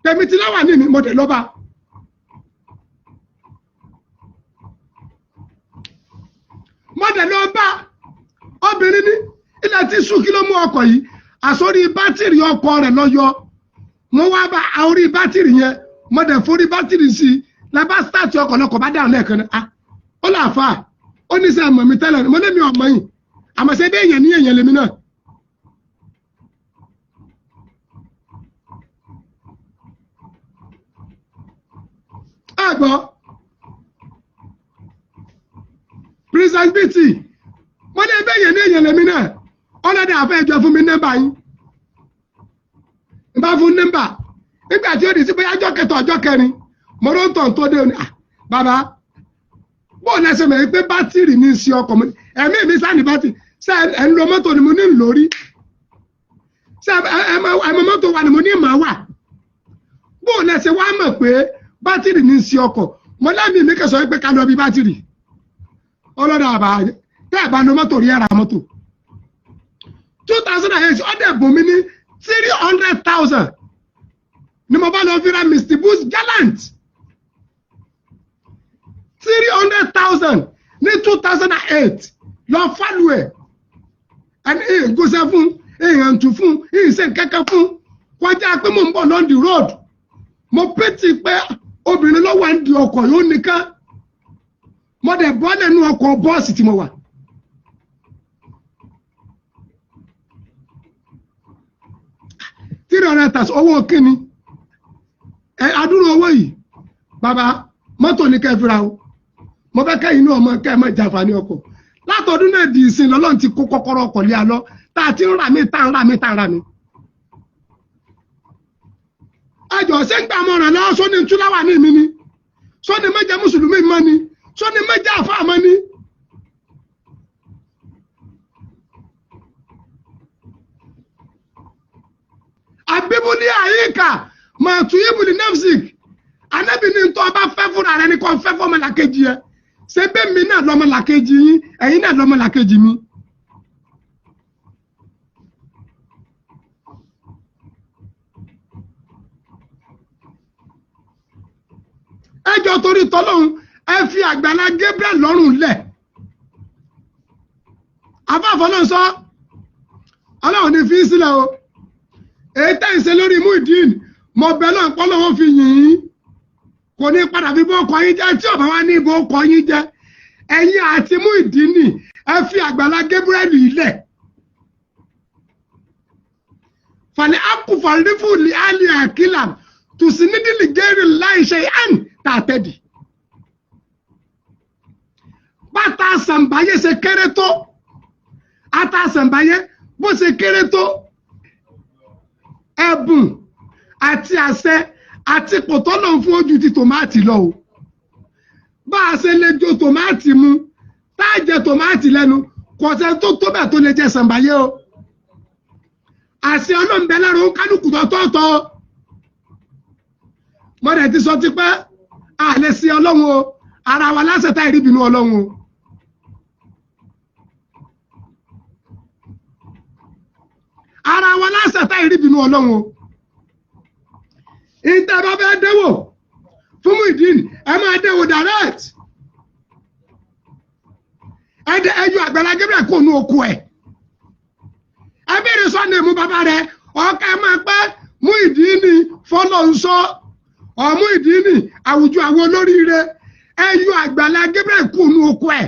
tèmi ti láwà ní mi mo dẹ̀ lọ́ba mo dẹ̀ lọ́ba obìnrin ní ti sùn kí ló mú ọkọ̀ yìí àsórí bátìrì ọkọ̀ rẹ̀ lọ́yọ́ wọ́n wá bá orí bátìrì yẹn mo dẹ̀ forí bátìrì sí i lábá sítáàtì ọkọ̀ lọkọ̀ bá dáhùn lẹ́ẹ̀kan náà ó láàfà ó ní sẹ́ mọ̀ mi tẹ́lẹ̀ mo lé mi ọmọ yìí àmọ́ ṣe bí èèyàn ní èèyàn lèmi náà. àgbọ̀ Princess BT mo lé bí èèyàn ní èèyàn lèmi náà ọlọ́dẹ àfẹ́ ìjọ fún mi nọ́mbà yín n bá fún nọ́mbà nígbà tí ó di sí bóyá ọjọ́ kẹta ọjọ́ kẹrin mo ló ń tàn tó dé òní bàbá bóun lẹsẹ̀ mẹ́rin pé bátìrì ní í ṣe ọkọ̀ mi ẹ̀mí mi sáà ní bátìrì ṣé ẹ̀ ń lo mọ́tò ni mo ní lórí ṣé ẹ̀mọ mọ́tò wà ni mo ní màá wà bóun lẹsẹ̀ wá mọ̀ pé bátìrì ní í ṣe ọkọ̀ mo lẹ́mìí mi kẹsàn-án pé ká lọ bí bátìrì ọlọ́dà àbá tẹ́ ẹ̀ bá lo mọ́tò rí ẹ̀rà mọ́tò 2008 ọ̀dẹ̀ bùn mi ní 300,000 ni mo bá lọ fi ra Mr. Boost Gallant 300,000 ní 2008 lọ fálù ẹ̀ ẹni ìgúnṣẹ́ fún ìhàntù fún ìṣe kẹ́kẹ́ fún kọjá pé mo ń bọ̀ lọ́n the road mo pétí pé obìnrin ló wà ń di ọkọ̀ yóò nìkan mo dẹ̀ bọ́ lẹ́nu ọkọ̀ bọ́ọ̀sì tí mo wà. Three hundred thousand owó kíni adúrú owó yìí bàbá mọ́tò ní kẹfìrà o mo fẹ́ kẹ́yìn inú ọmọ kẹ́ ẹ má jàǹfààní ọkọ̀ látọdún náà di ìsìn lọ́lọ́run ti kó kọ́kọ́rọ́ ọkọ̀ lé alọ́ tá a ti ń rà mí tá ń rà mí tá ń rà mí. ẹjọ ṣé ń gbà mọ̀ràn lọ́wọ́ sóní túláwà ní mi ni sóní méje mùsùlùmí mọ́ ni sóní méje àfáà mọ́ ni. abibuli ayika màtú ibùdí nafsik anabi ní ntọ́ ọba fẹ́ fúnra rẹ ní kò fẹ́ fọmọlàkejì yẹ ṣé bẹ́ẹ̀ mi náà lọ́mọlàkejì yín ẹ̀yin náà lọ́mọlàkejì mi. ẹjọ́ torí tọ́lọ́hún ẹ fi Àgbàlá Gabriel lọ́rùn lẹ̀ afáfọ́lọ́ sọ ọlọ́run ní fi sílẹ̀ o èyí tẹ́ ń ṣe lórí Muyideen mo bẹ̀ lọ́n pọ́ lọ́wọ́ fi yìn ín kò ní padà fi bó ọkọ̀ yín jẹ́ tí ọ̀bá wa ní ibò ọkọ̀ yín jẹ́ ẹ̀yin àti Muyideen ní ẹ fi Àgbàlá Gabriel ilẹ̀ fàlẹ́ akùfàlẹ́fù ní àlẹ́ àkìlà tùsí nídìí gẹ́rì láìṣe àn tàtẹ́dì bàtà àṣàǹbáyé ṣe kéré tó ata àṣàǹbáyé bó ṣe kéré tó ẹ̀bùn àti àṣẹ àti pòtọ́nà fún ojú ti tòmátì lọ o bá a ṣe lè jo tòmátì mu tá a jẹ tòmátì lẹ́nu kò sẹ́ tó tó bẹ́ẹ̀ tó lè jẹ ṣàǹbáyé o àṣẹ ọlọ́mọbẹ lára ó kálukú tọ́tọ́tọ́ mọ́dẹ̀ ti sọ ti pẹ́ a lè sí ọlọ́run o ara wa láṣẹ tá ìrìbìnú ọlọ́run o. ara wa láṣẹ tá ìrìbìnú ọlọ́run o. ìtẹ́ bá fẹ́ dẹ́wò fún Muyideen ẹ máa dẹ́wò direct ẹyọ Àgbàlá Gabriel kò nú oko ẹ̀ ẹ bẹ̀rẹ̀ sọ́nà ìmú bàbá rẹ̀ ọ̀ka ẹ máa pẹ́ Muyideen fọlọ́nsọ́ Muyideen àwùjọ àwọn olóríire ẹyọ Àgbàlá Gabriel kò nú oko ẹ̀.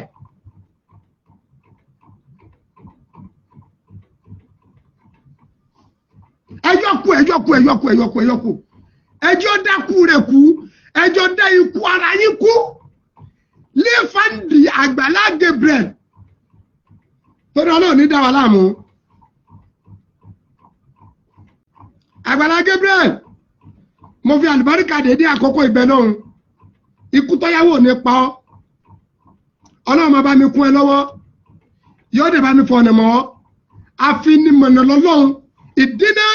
ẹjọ́ dákú rẹ̀ kú ẹjọ́ dá ikú ara yín kú lífàndì Àgbàlá Gabriel torí Ọlọ́run ní dá wa láàmú. Àgbàlá Gabriel mo fi àlùbáríkà dédé àkókò ìbẹ̀ lọ́hùn ikú tọ́yàwó ní pa ọ́ Ọlọ́run máa bá mi kún ẹ lọ́wọ́ yóò dé bá mi fọ̀nà mọ́ àfinimọ̀nà lọ́lọ́run ìdínà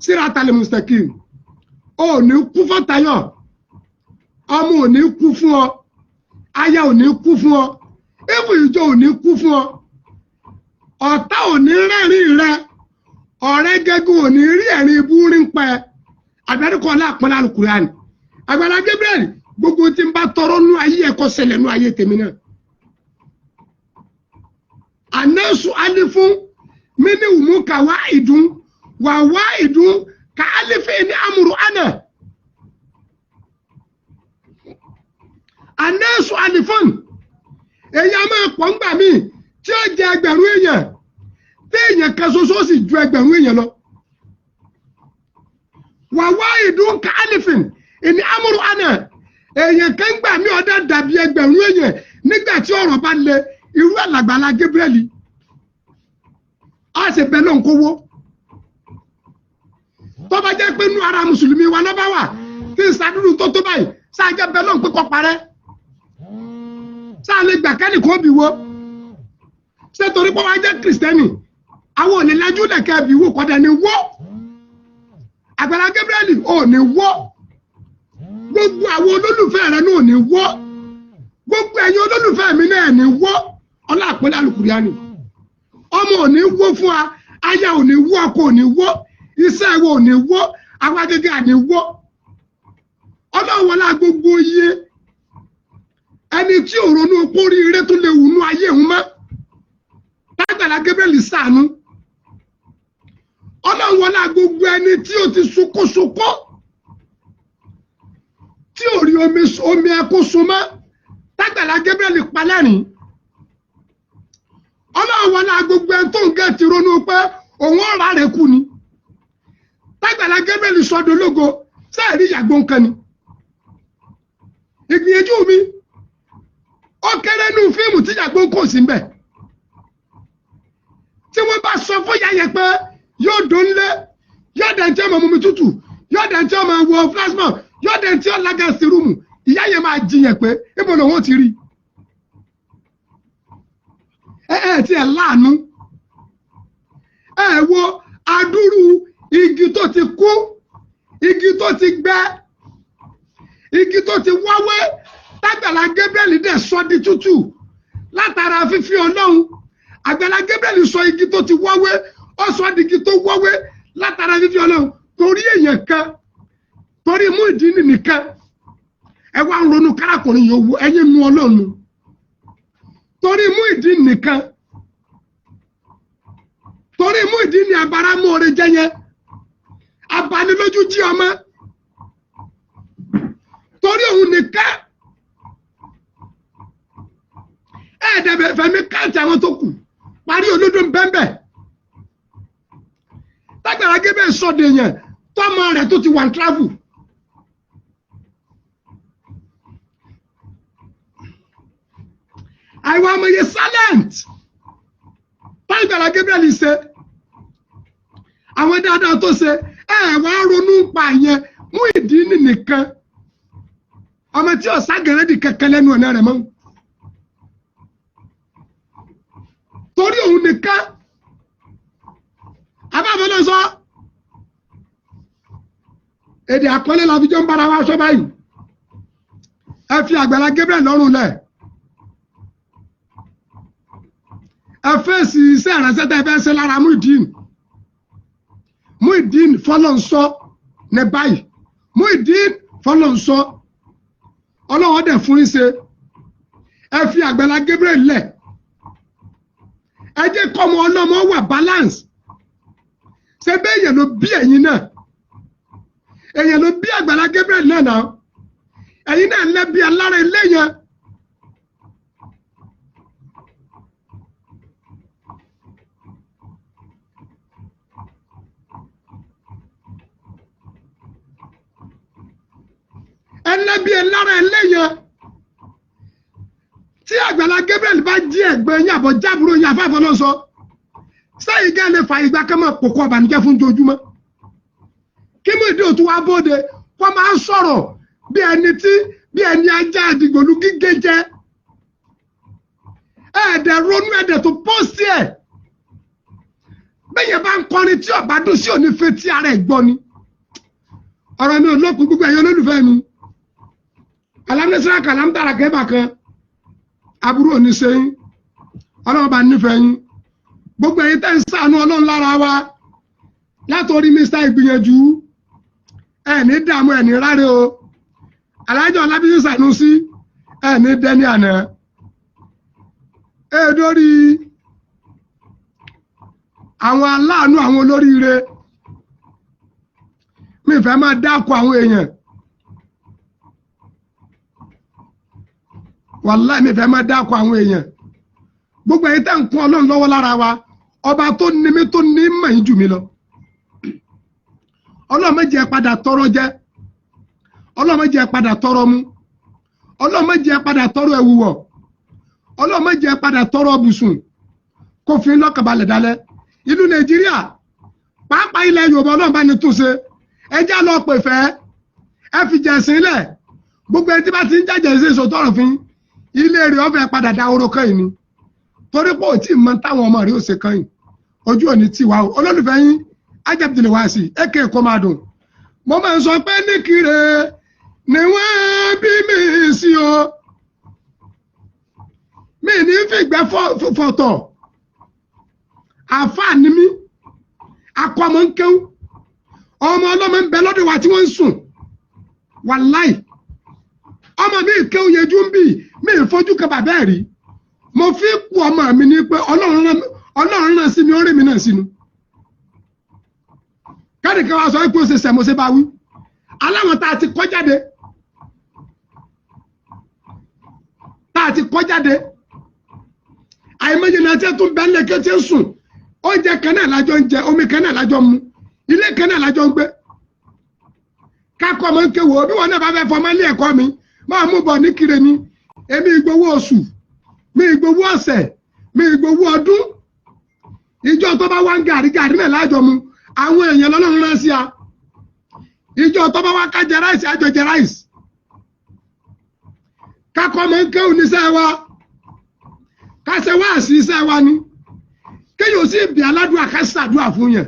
síratalẹ̀ mustaqim ò ní kú fún Táyọ̀ ọmọ ò ní kú fún ọ aya ò ní kú fún ọ ìfún ìjọ ò ní kú fún ọ ọ̀tá ò ní rẹ́rìn rẹ ọ̀rẹ́ gẹ́gùn ò ní rí ẹ̀rín ibú rí ń pẹ́ àgbẹ̀rẹ̀kọ́ aláàpọ̀lá Al-Qur'an Àgbàlá Gabriel gbogbo tí ń bá tọrọ nú ayé ẹ̀kọ́ ṣẹlẹ̀ nú ayé tèmi náà. Anẹ́sù alifun mini umu kawaidun wa waidun ka alifin amru ana anasu alifun èyàn máa pọ̀ ńgbà míì tí ó jẹ ẹgbẹ̀rún èèyàn tí èèyàn kan ṣoṣo sì ju ẹgbẹ̀rún èèyàn lọ wa waidun ka alifin in amru ana èèyàn kan gbà mí ọdá dàbí ẹgbẹ̀rún èèyàn nígbà tí ọ̀rọ̀ bá le irú Àgbàlá Gabriel a ṣe bẹ lọ́n kówó tó bá jẹ́ pé inú ara mùsùlùmí wa lọ́ba wà tí ìsàdúró tó báyìí sáájẹ́ bẹ lọ́n pé kọ́ parẹ́ sáà lè gbà kẹ́nì kó bì wo ṣé torí pé wọ́n á jẹ́ kìrìsìtẹ́nì àwọn ò ní lájú lẹ̀kẹ́ bì wo kọ́dà ní wọ́ Àgbàlá Gabriel ò ní wọ́ gbogbo àwọn olólùfẹ́ rẹ̀ náà ò ní wọ́ gbogbo ẹ̀yin olólùfẹ́ mi náà ní wọ́ ọlá àpẹẹrẹ Al-Qur'ani ọmọ ò ní wó fún wa aya ò ní wó ọkọ ò ní wó iṣẹ́ ẹ̀wọ̀ ò ní wó àwọn agẹgẹ à ní wó ọlọ́wọ́lá gbogbo iye ẹni tí ò ronú kórí ire tó lè wù nú ayé òun mọ́ Àgbàlá Gabriel ṣàánú ọlọ́wọ́lá gbogbo ẹni tí ó ti sunkúnsunkún tí ò rí omi ẹkún sun mọ́ Àgbàlá Gabriel palẹ́rìn ọlọ́wọ́lá gbogbo ẹni tó ń gẹ́ ti ronú pé òun ọ̀rá rẹ̀ kú ni Àgbàlá Gabriel sọdọ̀ lógo sẹ́ẹ̀rí ìyàgbó nǹkan ni ìgbìyànjú mi ó kéré nù fíìmù tí ìyàgbó kò sí mbẹ̀ tí wọ́n bá sọ fún yàyẹ pé yóò dún lé yóò dẹ̀ tí ọmọ mumi tútù yóò dẹ̀ tí ọmọ wọ plasma yóò dẹ̀ tí ọlága sí rúùmù ìyá yẹn máa jiyàn pé ibo lòun ti rí tí ẹ láàánú ẹ wo adúrú igi tó ti kú igi tó ti gbẹ igi tó ti wáwé Àgbàlá Gabriel dẹ̀ sọ di tútù látara fífi Ọlọ́run Àgbàlá Gabriel sọ igi tó ti wáwé ó sọ di igi tó wáwé látara fífi Ọlọ́run torí èèyàn kan torí Muyideen nìkan ẹ wá ń ronú kárakùnrin yòówù ẹ̀yin nu Ọlọ́run torí Muyideen nìkan torí Muyideen ní abáramú oore jẹyẹ abanilójú jí ọmọ torí òun nìkan ẹ̀ẹ́dẹ̀bẹ̀ fẹ̀mí káàtì àwọn tó kù parí olódó bẹ́ẹ̀bẹ́ Àgbàlá Gabriel sọ̀dọ̀ èèyàn tọ́mọ rẹ̀ tó ti wà ń travel àìwá ọmọye silent Àgbàlá Gabriel ṣe àwọn dáadáa tó ṣe wá ronú pa yẹn Muyideen nìkan ọmọ tí ọ̀sá gẹ̀rẹ́dì kẹ̀kẹ́ lẹ́nu ọ̀nà rẹ̀ mọ́ torí òun nìkan abáfẹ́ náà sọ èdè àkọlé la fi jọ ń bára wa sọ báyìí ẹ fi Àgbàlá Gabriel lọ́rùn lẹ̀ ẹ fèsì iṣẹ́ ìránṣẹ́ tẹ́ fẹ́ ṣe lára Muyideen fọlọ́nsọ ní báyìí Muyideen fọlọ́nsọ ọlọ́wọ́ dẹ̀ fún yín ṣe ẹ fi Àgbàlá Gabriel lẹ̀ ẹ jẹ́ kọ́mọ ọlọ́mọ wà balance ṣe bẹ́ẹ̀ èèyàn ló bí ẹ̀yin náà èèyàn ló bí Àgbàlá Gabriel náà ẹ̀yin náà lẹ́bi alára ilé yẹn. ẹlẹ́bi alára ilé yẹn tí Àgbàlá Gabriel bá jí ẹ̀gbẹ́ yín àbọ̀ jábúrò yín afẹ́fọ́ ló sọ sẹ́yìn gẹ́ lè fa ìgbà kan máa pòkó ọ̀bànújẹ́ fún ojoojúmọ́ kí Muyideen òtún wá bóde kó máa ń sọ̀rọ̀ bí ẹni ajá àdìgbòlù gígé jẹ́ ẹ̀ẹ́dẹ̀ ronú ẹ̀dẹ̀ tó pọ́ọ̀sì ẹ̀ bẹ́yẹn bá ń kọrin tí ọ̀bá dùn sí òní fetí ara ẹ̀ gbọ́ ni ọ̀rọ̀ mi ò lókun gbogbo ẹ̀yọ́ olólùfẹ́ mi alámísírà kàlámdàrà kẹ́bà kan aburú òní sẹ́yìn Ọlọ́run bá nífẹ̀ẹ́ yín gbogbo ẹ̀yin tẹ́ ń ṣàánú Ọlọ́run lára wa látòrí Mr. Ìgbìyànjú ní dààmú ní ráre o Alhaji Ọlábísí Sanusi ní dẹ́ni àná dórí àwọn aláàánú àwọn olóríire mi fẹ́ máa dákọ àwọn èèyàn wàláhì mi fẹ́ máa dákọ àwọn èèyàn gbogbo ẹ̀yin tẹ́ ń kún Ọlọ́run lọ́wọ́ lára wa ọba tó ní mi tó ní mọ̀ yín jù mí lọ Ọlọ́run má jẹ́ padà tọrọ jẹ Ọlọ́run má jẹ́ padà tọrọ mu Ọlọ́run má jẹ́ padà tọrọ ẹ̀wù wọ̀ Ọlọ́run má jẹ́ padà tọrọ bùsùn kó fi lọ́kànbalẹ̀ dalẹ̀ ìlú Nàìjíríà pàápàá ilẹ̀ Yorùbá Ọlọ́run bá ní túnṣe ẹjá lọ pè fẹ́ ẹ fi jẹ̀sìn lẹ̀ gbogbo ẹni tí bá ti ń jẹ́jẹ̀ sí èso tọrọ fún ilé rẹ̀ ọ̀fẹ́ padà dá oró kẹ́yìn ni torí pé ò tí ì mọ táwọn ọmọ rẹ̀ ó ṣe kẹ́yìn ojú òní tiwa o olólùfẹ́ yín Ajabdilwasi aka Komadun mo máa ń sọ pé ní Kire ni wọ́n bí mi sí o mi ní fìgbẹ́ fọ̀tọ̀ àfáà ni mí akọ́mọ ń kéwú ọmọ ọlọ́mọ ń bẹ lọ́dọ̀ wa tí wọ́n ń sùn wàláì ọmọ mi kéwú yẹjú ń bì mí ìfojú kan bàbá ẹ̀ rí mo fi kú ọmọ mi ní pé Ọlọ́run náà sí mi ó rí mi náà sínú kẹ́nìkan wa sọ pé ó ṣe sẹ̀mọ́sẹ́ bá wí aláwọn tá a ti kọ́ jáde àìmọye náà tí a tún bẹ́ẹ̀ lẹ́kẹ́ tí ń sùn oúnjẹ kan náà lájọ ń jẹ omi kan náà lájọ ń mu ilé kan náà lájọ ń gbé kákọ́ ọmọ ń kéwò bí wọn náà bá fẹ́ fọmọ ilé ẹ̀kọ́ mi máa mú bọ̀ ní Kire ni èmi ìgbowó oṣù mi ìgbowó ọ̀sẹ̀ mi ìgbowó ọdún ìjọ tó bá wá ń gàrí náà lájọ mu àwọn èèyàn lọ́lọ́run rán sí a ìjọ tó bá wá ká jẹ ráìsì àjọ jẹ ráìsì kákọ́ ọmọ ń kéwò níṣẹ́ wa kásẹ̀ wá sí iṣẹ́ wa ni kéyò sí ibi aládùá ká ṣàdúà fún yẹn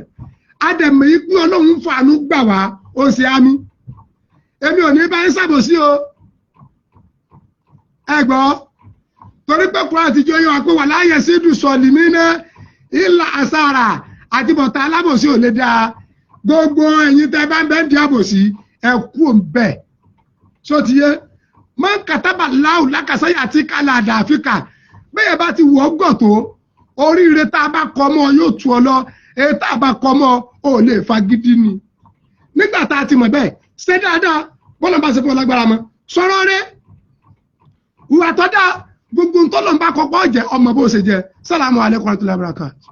adẹ̀mọ̀ yìí pé Ọlọ́run fàánú gbà wá ó ṣe àmì èmi ò ní bá ń ṣàbòsí o ẹ gbọ́ torí pé kúrò àtijọ́ yóò wá pé wà láàyè sídùú sọ̀lì mí ná ìlà àṣàrà àti bọ̀tà alábòsí ò lè dáa gbogbo ẹ̀yin tẹ́ bá ń bẹ́ẹ̀ di àbòsí ẹ kú òǹbẹ̀ só ti yé mọ́ kàtàbà láwù lákàsáyà àti kálá àdàáfíkà bẹ́ẹ̀ bá ti wọ́ gọ̀ tó oríire tá a bá kọ mọ́ yóò tu ọ lọ èyí tá a bá kọ mọ́ ò lè fagídí ni nígbà tá a ti mọ̀ bẹ́ẹ̀ ṣe dáadáa bọ́lá bá ṣe fún ọ lágbára mọ́ sọ̀rọ̀ rẹ ìwà tó dáa gbogbo ntọ́lọ́mbà kọ́kọ́ jẹ́ ọmọ bó ṣe jẹ́. Salamu alaikum warahmatullahi wabarakatuh.